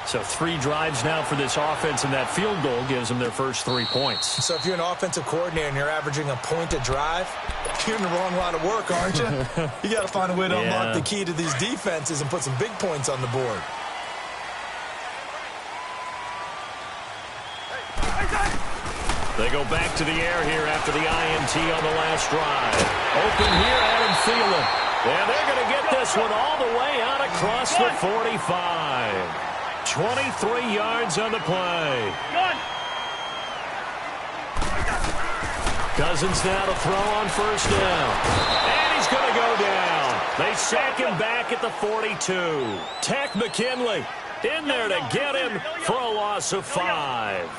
So 3 drives now for this offense, and that field goal gives them their first 3 points. So if you're an offensive coordinator and you're averaging a point a drive, you're in the wrong line of work, aren't you? You got to find a way to unlock the key to these defenses and put some big points on the board. They go back to the air here after the INT on the last drive. Open here, Adam Thielen. And they're going to get this one all the way out across the 45. 23 yards on the play. Cousins now to throw on first down. And he's going to go down. They sack him back at the 42. Tech McKinley in there to get him for a loss of 5.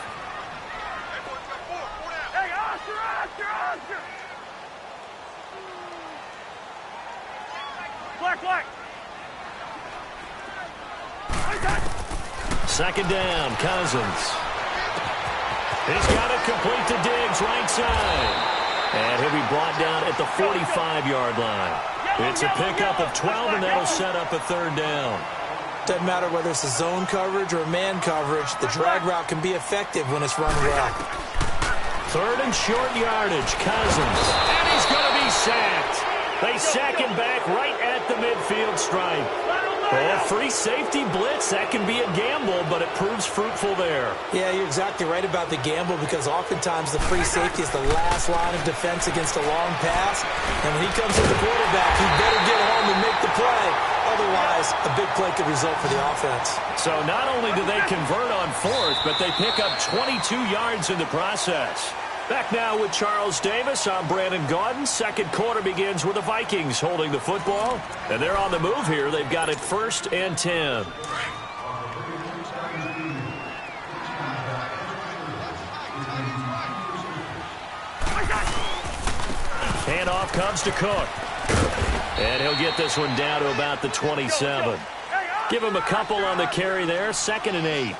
Second down, Cousins. He's got it complete to Diggs, right side. And he'll be brought down at the 45-yard line. It's a pickup of 12, and that'll set up a third down. Doesn't matter whether it's a zone coverage or a man coverage, the drag route can be effective when it's run well. Third and short yardage, Cousins. And he's going to be sacked. They sack him back right at the midfield stripe. Well, free safety blitz, that can be a gamble, but it proves fruitful there. Yeah, you're exactly right about the gamble, because oftentimes the free safety is the last line of defense against a long pass. And when he comes at the quarterback, he better get home and make the play. Otherwise, a big play could result for the offense. So not only do they convert on fourth, but they pick up 22 yards in the process. Back now with Charles Davis. I'm Brandon Gaudin. Second quarter begins with the Vikings holding the football. And they're on the move here. They've got it 1st and 10. Handoff comes to Cook. And he'll get this one down to about the 27. Give him a couple on the carry there. 2nd and 8.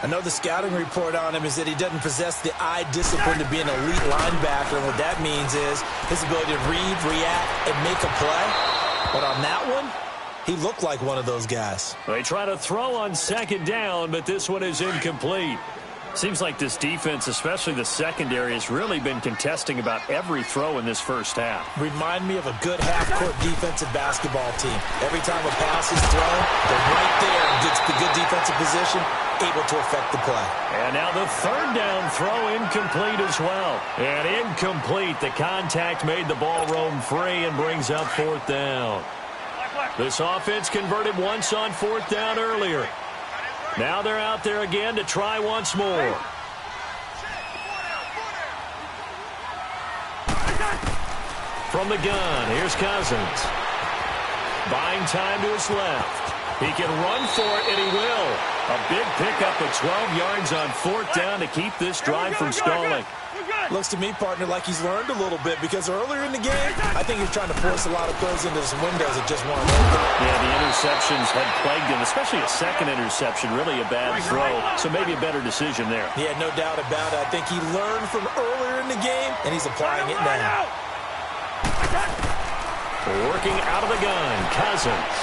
I know the scouting report on him is that he doesn't possess the eye discipline to be an elite linebacker, and what that means is his ability to read, react, and make a play. But on that one, he looked like one of those guys. They try to throw on 2nd down, but this one is incomplete. Seems like this defense, especially the secondary, has really been contesting about every throw in this first half. Remind me of a good half-court defensive basketball team. Every time a pass is thrown, they're right there in good defensive position, able to affect the play. And now the 3rd down throw incomplete as well. And incomplete. The contact made the ball roam free and brings up 4th down. This offense converted once on 4th down earlier. Now they're out there again to try once more. From the gun, here's Cousins. Buying time to his left. He can run for it, and he will. A big pickup of 12 yards on 4th down to keep this drive from stalling. Looks to me, partner, like he's learned a little bit, because earlier in the game, I think he's trying to force a lot of throws into some windows that just weren't open. Yeah, the interceptions had plagued him, especially a second interception, really a bad throw, so maybe a better decision there. Yeah, no doubt about it. I think he learned from earlier in the game, and he's applying it now. Working out of the gun, Cousins.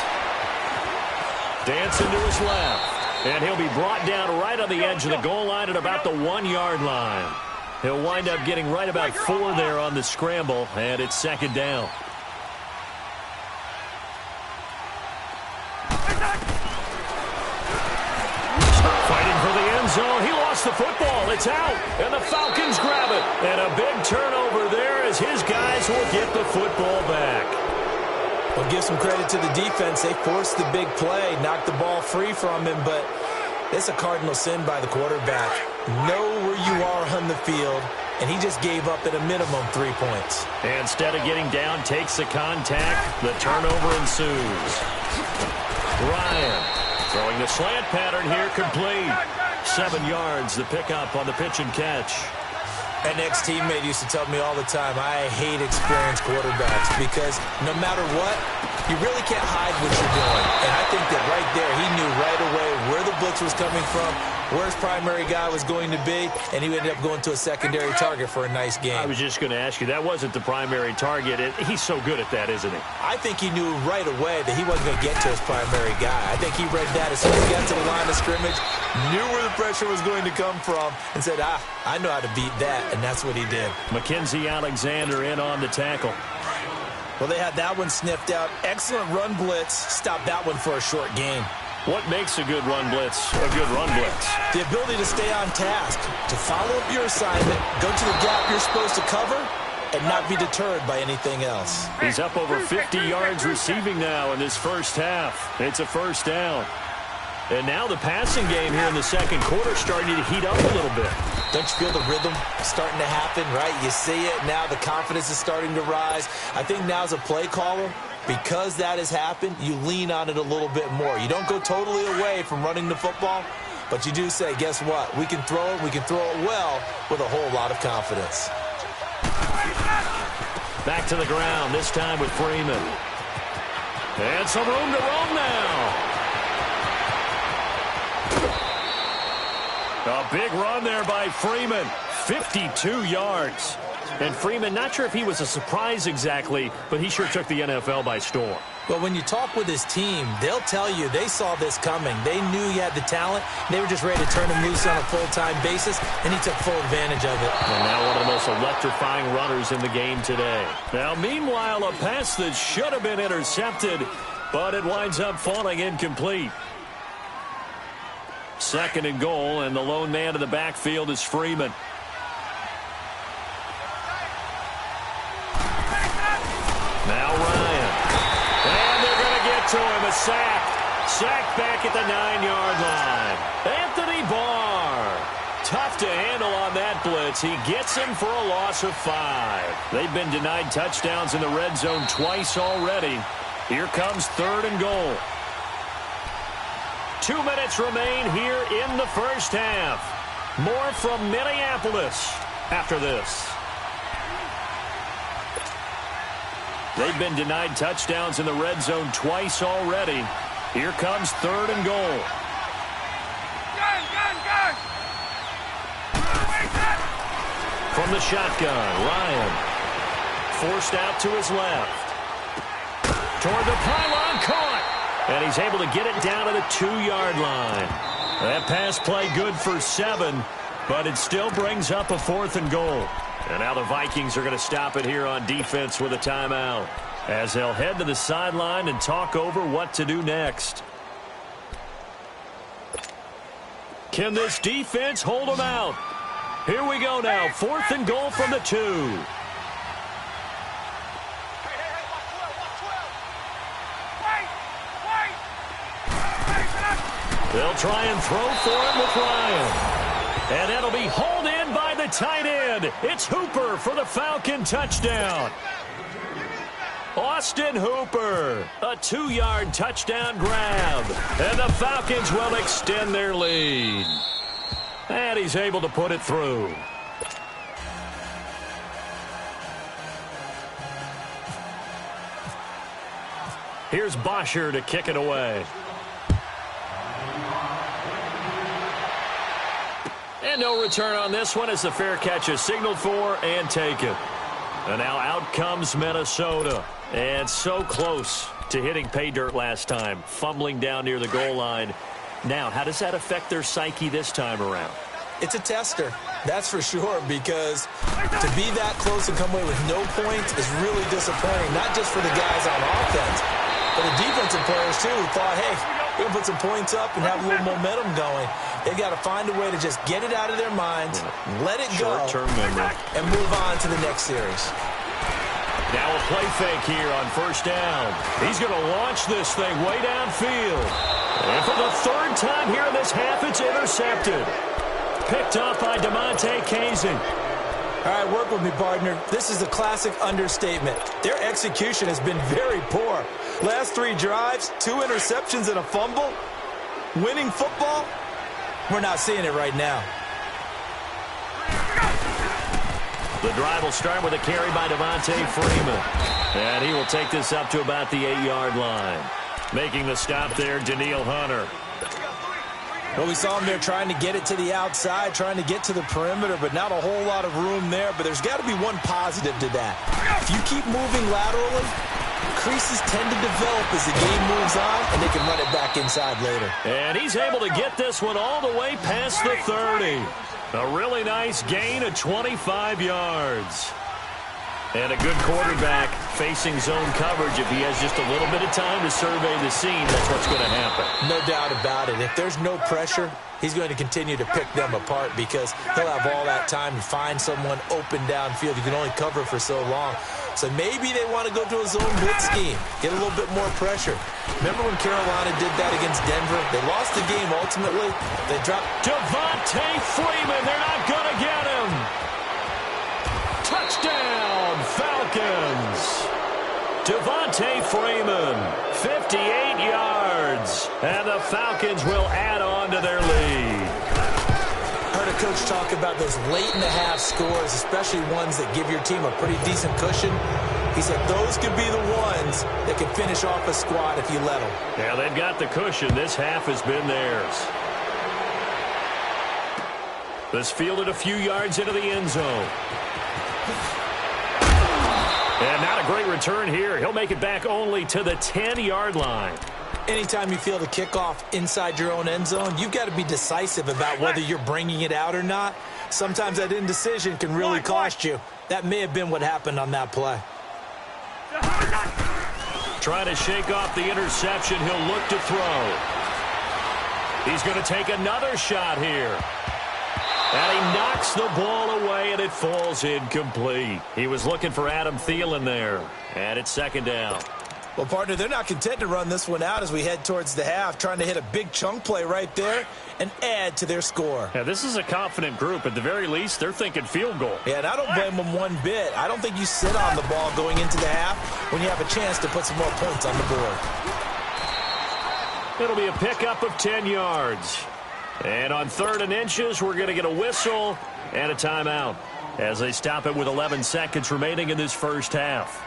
Dancing to his left, and he'll be brought down right on the edge of the goal line at about the 1-yard line. He'll wind up getting right about 4 there on the scramble, and it's 2nd down. Fighting for the end zone. He lost the football. It's out, and the Falcons grab it. And a big turnover there as his guys will get the football back. Well, give some credit to the defense. They forced the big play, knocked the ball free from him, but it's a cardinal sin by the quarterback. Know where you are on the field, and he just gave up at a minimum 3 points. Instead of getting down, takes the contact. The turnover ensues. Ryan throwing the slant pattern here, complete. 7 yards, the pickup on the pitch and catch. An ex-teammate used to tell me all the time, I hate experienced quarterbacks because no matter what, you really can't hide what you're doing. And I think that right there, he knew right away where the blitz was coming from, where his primary guy was going to be, and he ended up going to a secondary target for a nice game. I was just going to ask you, that wasn't the primary target. He's so good at that, isn't he? I think he knew right away that he wasn't going to get to his primary guy. I think he read that as soon as he got to the line of scrimmage, knew where the pressure was going to come from, and said, I know how to beat that, and that's what he did. Mackenzie Alexander in on the tackle. Well, they had that one sniffed out. Excellent run blitz. Stopped that one for a short gain. What makes a good run blitz a good run blitz? The ability to stay on task, to follow up your assignment, go to the gap you're supposed to cover, and not be deterred by anything else. He's up over 50 yards receiving now in this first half. It's a first down. And now the passing game here in the second quarter starting to heat up a little bit. Don't you feel the rhythm starting to happen, right? You see it now. The confidence is starting to rise. I think now as a play caller, because that has happened, you lean on it a little bit more. You don't go totally away from running the football, but you do say, guess what? We can throw it. We can throw it well with a whole lot of confidence. Back to the ground, this time with Freeman. And some room to roam now. A big run there by Freeman, 52 yards. And Freeman, not sure if he was a surprise exactly, but he sure took the NFL by storm. Well, when you talk with his team, they'll tell you they saw this coming. They knew he had the talent. They were just ready to turn him loose on a full-time basis, and he took full advantage of it. And now one of the most electrifying runners in the game today. Now, meanwhile, a pass that should have been intercepted, but it winds up falling incomplete. Second and goal, and the lone man in the backfield is Freeman. Now Ryan. And they're going to get to him. A sack. Sack back at the 9-yard line. Anthony Barr. Tough to handle on that blitz. He gets him for a loss of 5. They've been denied touchdowns in the red zone twice already. Here comes third and goal. 2 minutes remain here in the first half. More from Minneapolis after this. They've been denied touchdowns in the red zone twice already. Here comes third and goal. From the shotgun, Ryan. Forced out to his left. Toward the pylon, caught. And he's able to get it down to the 2-yard line. That pass play good for 7, but it still brings up a fourth and goal. And now the Vikings are going to stop it here on defense with a timeout, as they'll head to the sideline and talk over what to do next. Can this defense hold them out? Here we go now. Fourth and goal from the 2. They'll try and throw for him with Ryan. And that'll be hauled in by the tight end. It's Hooper for the Falcon touchdown. Austin Hooper, a 2-yard touchdown grab. And the Falcons will extend their lead. And he's able to put it through. Here's Bosher to kick it away. And no return on this one as the fair catch is signaled for and taken. And now out comes Minnesota. And so close to hitting pay dirt last time, fumbling down near the goal line. Now, how does that affect their psyche this time around? It's a tester, that's for sure, because to be that close and come away with no points is really disappointing, not just for the guys on offense, but the defensive players, too, who thought, hey, we're going to put some points up and have a little momentum going. They've got to find a way to just get it out of their minds, let it go, and move on to the next series. Now a play fake here on first down. He's going to launch this thing way downfield. And for the third time here in this half, it's intercepted. Picked up by DeMonte Kazin. All right, work with me, partner. This is a classic understatement. Their execution has been very poor. Last 3 drives, 2 interceptions and a fumble. Winning football? We're not seeing it right now. The drive will start with a carry by Devontae Freeman. And he will take this up to about the 8-yard line. Making the stop there, Danielle Hunter. Well, we saw him there trying to get it to the outside, trying to get to the perimeter, but not a whole lot of room there. But there's got to be one positive to that. If you keep moving laterally, creases tend to develop as the game moves on, and they can run it back inside later. And he's able to get this one all the way past the 30. A really nice gain of 25 yards. And a good quarterback facing zone coverage. If he has just a little bit of time to survey the scene, that's what's going to happen. No doubt about it. If there's no pressure, he's going to continue to pick them apart because he'll have all that time to find someone open downfield. You can only cover for so long. So maybe they want to go to a zone blitz scheme, get a little bit more pressure. Remember when Carolina did that against Denver? They lost the game ultimately. They dropped Devontae Freeman. They're not going to get him. Touchdown, Falcons. Devontae Freeman, 58 yards. And the Falcons will add on to their lead. Heard a coach talk about those late-in-the-half scores, especially ones that give your team a pretty decent cushion. He said those could be the ones that can finish off a squad if you let them. Yeah, they've got the cushion. This half has been theirs. This fielded a few yards into the end zone. And not a great return here. He'll make it back only to the 10-yard line. Anytime you feel the kickoff inside your own end zone, you've got to be decisive about whether you're bringing it out or not. Sometimes that indecision can really cost you. That may have been what happened on that play. Trying to shake off the interception. He'll look to throw. He's going to take another shot here. And he knocks the ball away, and it falls incomplete. He was looking for Adam Thielen there. And it's second down. Well, partner, they're not content to run this one out as we head towards the half, trying to hit a big chunk play right there and add to their score. Yeah, this is a confident group. At the very least, they're thinking field goal. Yeah, and I don't blame them one bit. I don't think you sit on the ball going into the half when you have a chance to put some more points on the board. It'll be a pickup of 10 yards. And on 3rd and inches, we're going to get a whistle and a timeout as they stop it with 11 seconds remaining in this first half.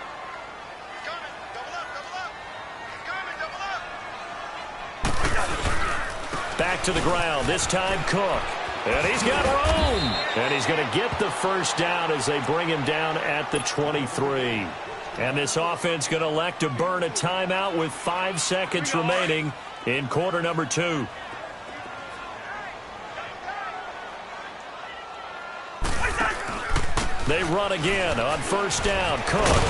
Back to the ground, this time Cook. And he's got room. And he's going to get the first down as they bring him down at the 23. And this offense going to elect to burn a timeout with 5 seconds remaining in quarter number 2. They run again on first down. Cook.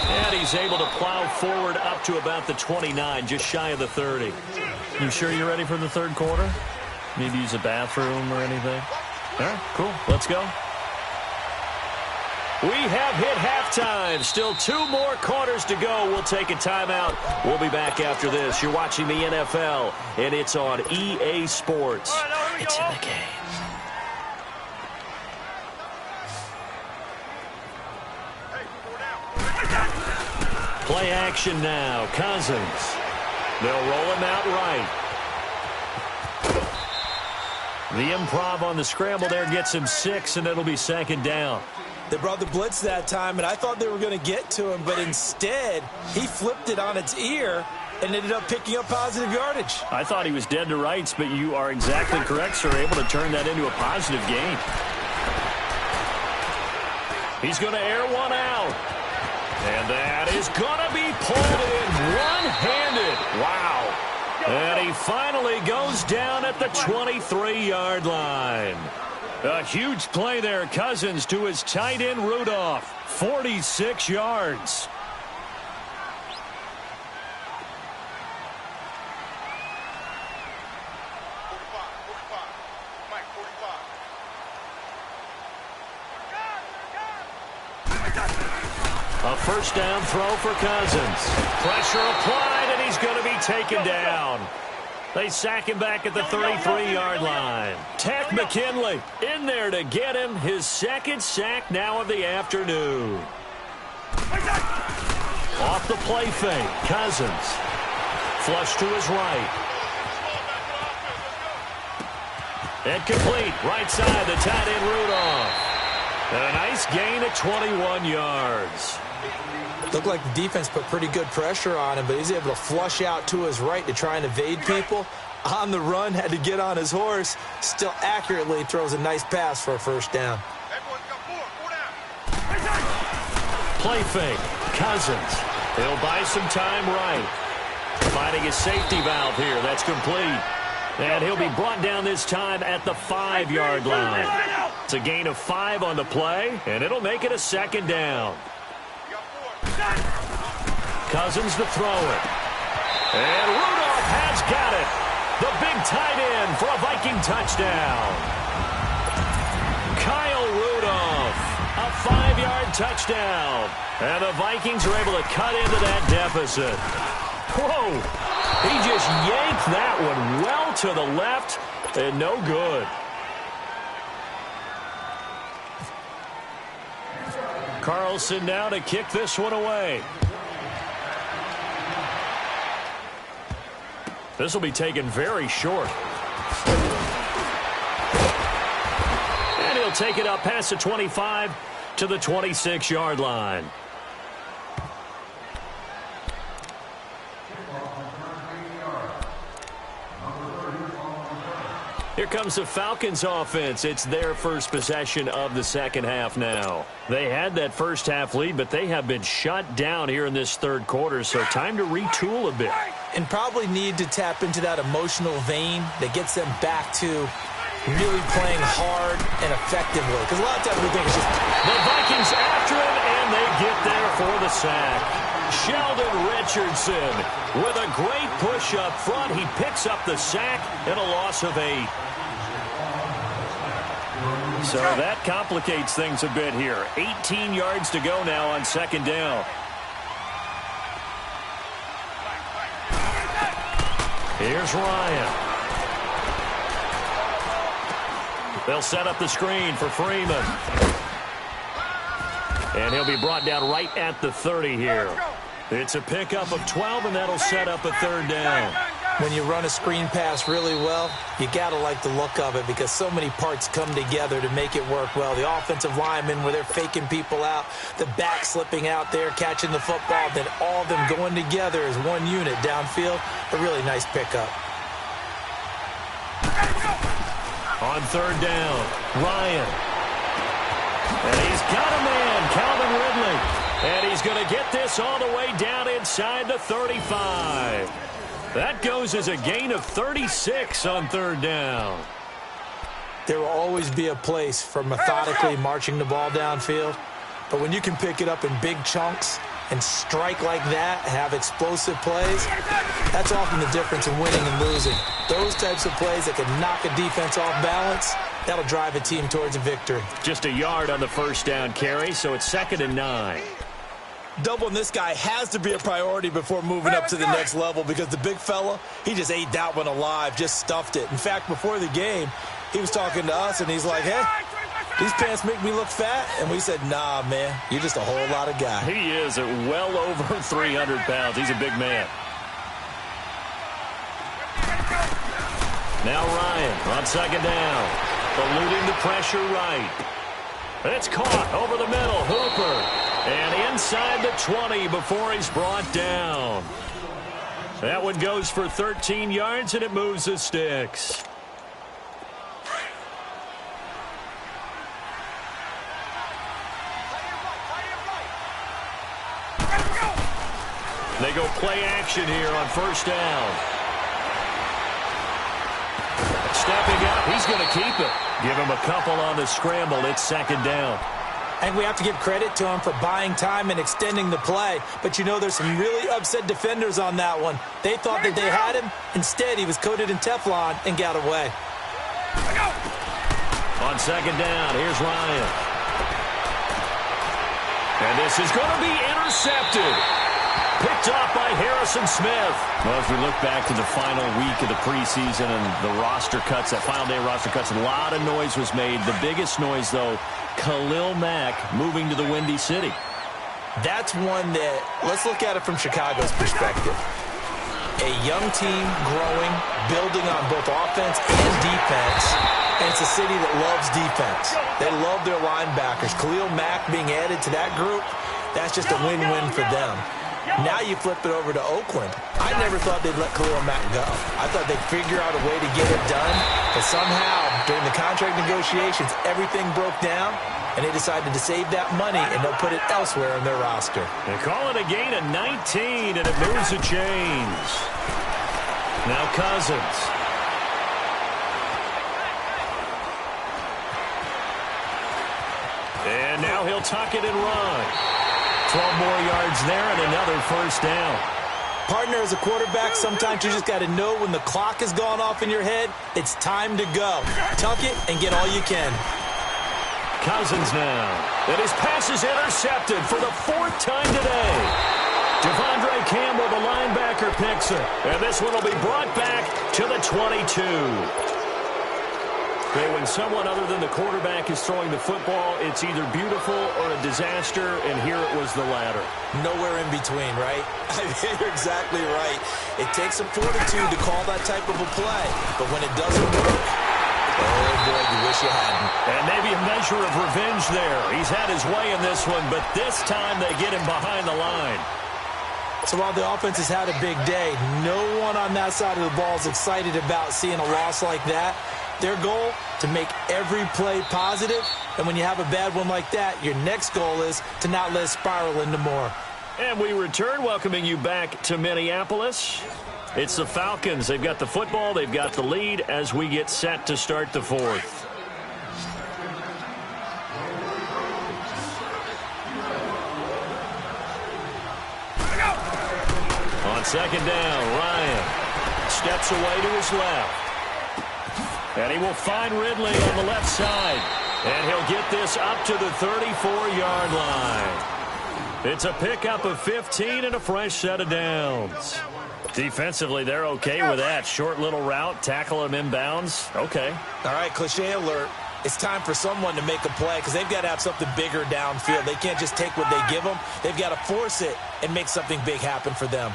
And he's able to plow forward up to about the 29, just shy of the 30. You sure you're ready for the third quarter? Maybe use a bathroom or anything? All right, cool. Let's go. We have hit halftime. Still 2 more quarters to go. We'll take a timeout. We'll be back after this. You're watching the NFL, and it's on EA Sports. It's in the game. Play action now. Cousins. They'll roll him out right. The improv on the scramble there gets him 6, and it'll be second down. They brought the blitz that time, and I thought they were going to get to him, but instead he flipped it on its ear and ended up picking up positive yardage. I thought he was dead to rights, but you are exactly correct, sir. Able to turn that into a positive gain. He's going to air one out. And that is going to be pulled in one-handed. Wow. And he finally goes down at the 23-yard line. A huge play there. Cousins to his tight end, Rudolph. 46 yards. A first down throw for Cousins. Pressure applied, and he's going to be taken down. They sack him back at the 33-yard line. Tech McKinley in there to get him. His second sack now of the afternoon. Off the play fake, Cousins. Flush to his right. And complete. Right side, the tight end Rudolph. A nice gain of 21 yards. Looked like the defense put pretty good pressure on him, but he's able to flush out to his right to try and evade people. On the run, had to get on his horse. Still accurately throws a nice pass for a first down. Play fake. Cousins. He'll buy some time right. Finding his safety valve here. That's complete. And he'll be brought down this time at the 5-yard line. It's a gain of 5 on the play, and it'll make it a second down. Cousins to throw it. And Rudolph has got it. The big tight end for a Viking touchdown. Kyle Rudolph, a 5-yard touchdown. And the Vikings are able to cut into that deficit. Whoa! He just yanked that one well to the left, and no good. Carlson now to kick this one away. This will be taken very short. And he'll take it up past the 25 to the 26-yard line. Here comes the Falcons offense. It's their first possession of the second half now. They had that first half lead, but they have been shut down here in this third quarter, so time to retool a bit. And probably need to tap into that emotional vein that gets them back to really playing hard and effectively. Because a lot of times we think it's just... The Vikings after him, and they get there for the sack. Sheldon Richardson with a great push up front. He picks up the sack and a loss of 8. So that complicates things a bit here. 18 yards to go now on second down. Here's Ryan. They'll set up the screen for Freeman. And he'll be brought down right at the 30 here. It's a pickup of 12, and that'll set up a third down. When you run a screen pass really well, you got to like the look of it because so many parts come together to make it work well. The offensive linemen where they're faking people out, the back slipping out there, catching the football, then all of them going together as one unit downfield. A really nice pickup. On third down, Ryan. And he's got a man, Calvin Ridley. And he's going to get this all the way down inside the 35. That goes as a gain of 36 on third down. There will always be a place for methodically marching the ball downfield. But when you can pick it up in big chunks and strike like that, have explosive plays, that's often the difference in winning and losing. Those types of plays that can knock a defense off balance, that'll drive a team towards a victory. Just a yard on the first down carry, so it's 2nd and 9. Doubling this guy has to be a priority before moving up to the next level because the big fella, he just ate that one alive, just stuffed it. In fact, before the game, he was talking to us, and he's like, hey, these pants make me look fat. And we said, nah, man, you're just a whole lot of guy. He is at well over 300 pounds. He's a big man. Now Ryan on second down, eluding the pressure right. It's caught over the middle. Hooper. And inside the 20 before he's brought down. That one goes for 13 yards, and it moves the sticks. They go play action here on first down. Stepping up, he's going to keep it. Give him a couple on the scramble. It's second down. And we have to give credit to him for buying time and extending the play. But, you know, there's some really upset defenders on that one. They thought that they had him. Instead, he was coated in Teflon and got away. On second down, here's Ryan. And this is going to be intercepted. Picked off by Harrison Smith. Well, as we look back to the final week of the preseason and the roster cuts, that final day roster cuts, a lot of noise was made. The biggest noise, though, Khalil Mack moving to the Windy City. That's one that, let's look at it from Chicago's perspective. A young team growing, building on both offense and defense. And it's a city that loves defense. They love their linebackers. Khalil Mack being added to that group, that's just a win-win for them. Now you flip it over to Oakland. I never thought they'd let Khalil Mack go. I thought they'd figure out a way to get it done. But somehow, during the contract negotiations, everything broke down, and they decided to save that money, and they'll put it elsewhere on their roster. They call it a gain of 19, and it moves the chains. Now Cousins. And now he'll tuck it and run. 12 more yards there and another first down. Partner, as a quarterback, sometimes you just got to know when the clock has gone off in your head, it's time to go. Tuck it and get all you can. Cousins now. And his pass is intercepted for the 4th time today. Devondre Campbell, the linebacker, picks it. And this one will be brought back to the 22. Okay, when someone other than the quarterback is throwing the football, it's either beautiful or a disaster, and here it was the latter. Nowhere in between, right? You're exactly right. It takes some fortitude to call that type of a play, but when it doesn't work, oh boy, you wish you hadn't. And maybe a measure of revenge there. He's had his way in this one, but this time they get him behind the line. So while the offense has had a big day, no one on that side of the ball is excited about seeing a loss like that. Their goal, to make every play positive, and when you have a bad one like that, your next goal is to not let it spiral into more. And we return, welcoming you back to Minneapolis. It's the Falcons. They've got the football, they've got the lead as we get set to start the 4th. On second down, Ryan steps away to his left. And he will find Ridley on the left side. And he'll get this up to the 34-yard line. It's a pickup of 15 and a fresh set of downs. Defensively, they're okay with that. Short little route, tackle him inbounds. Okay. All right, cliche alert. It's time for someone to make a play because they've got to have something bigger downfield. They can't just take what they give them. They've got to force it and make something big happen for them.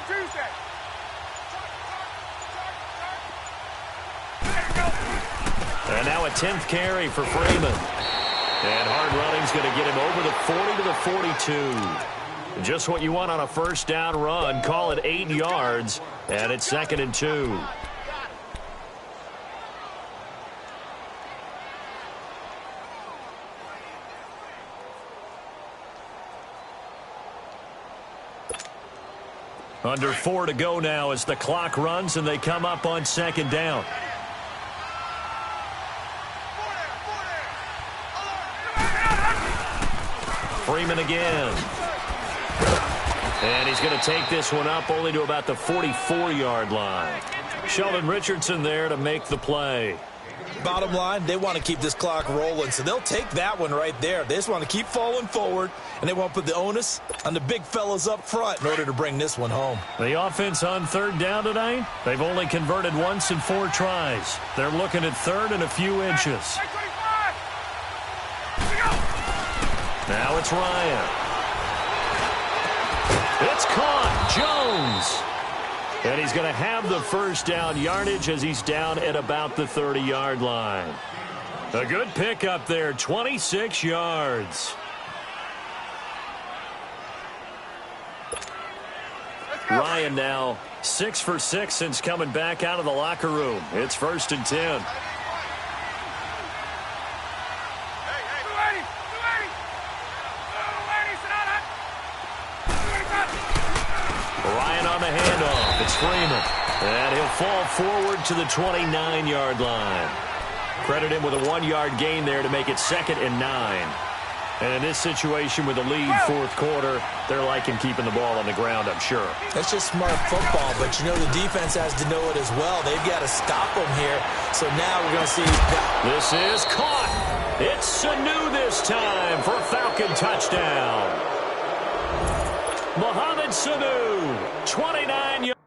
Tuesday. And now a 10th carry for Freeman. And hard running's going to get him over the 40 to the 42. Just what you want on a first down run. Call it 8 yards, and it's 2nd and 2. Under 4 to go now as the clock runs and they come up on second down. Freeman again. And he's going to take this one up only to about the 44-yard line. Sheldon Richardson there to make the play. Bottom line, they want to keep this clock rolling, so they'll take that one right there. They just want to keep falling forward, and they won't put the onus on the big fellas up front in order to bring this one home. The offense on third down tonight, they've only converted once in 4 tries. They're looking at third and a few inches. Now it's Ryan. It's caught. Jones. And he's going to have the first down yardage as he's down at about the 30-yard line. A good pickup there, 26 yards. Ryan now 6 for 6 since coming back out of the locker room. It's 1st and 10. Ryan on the handoff. It's Freeman. And he'll fall forward to the 29-yard line. Credit him with a 1-yard gain there to make it 2nd and 9. And in this situation with the lead 4th quarter, they're liking keeping the ball on the ground, I'm sure. That's just smart football, but you know the defense has to know it as well. They've got to stop them here. So now we're going to see. This is caught. It's Sanu this time for a Falcon touchdown. Mohamed Sanu, 29 yards.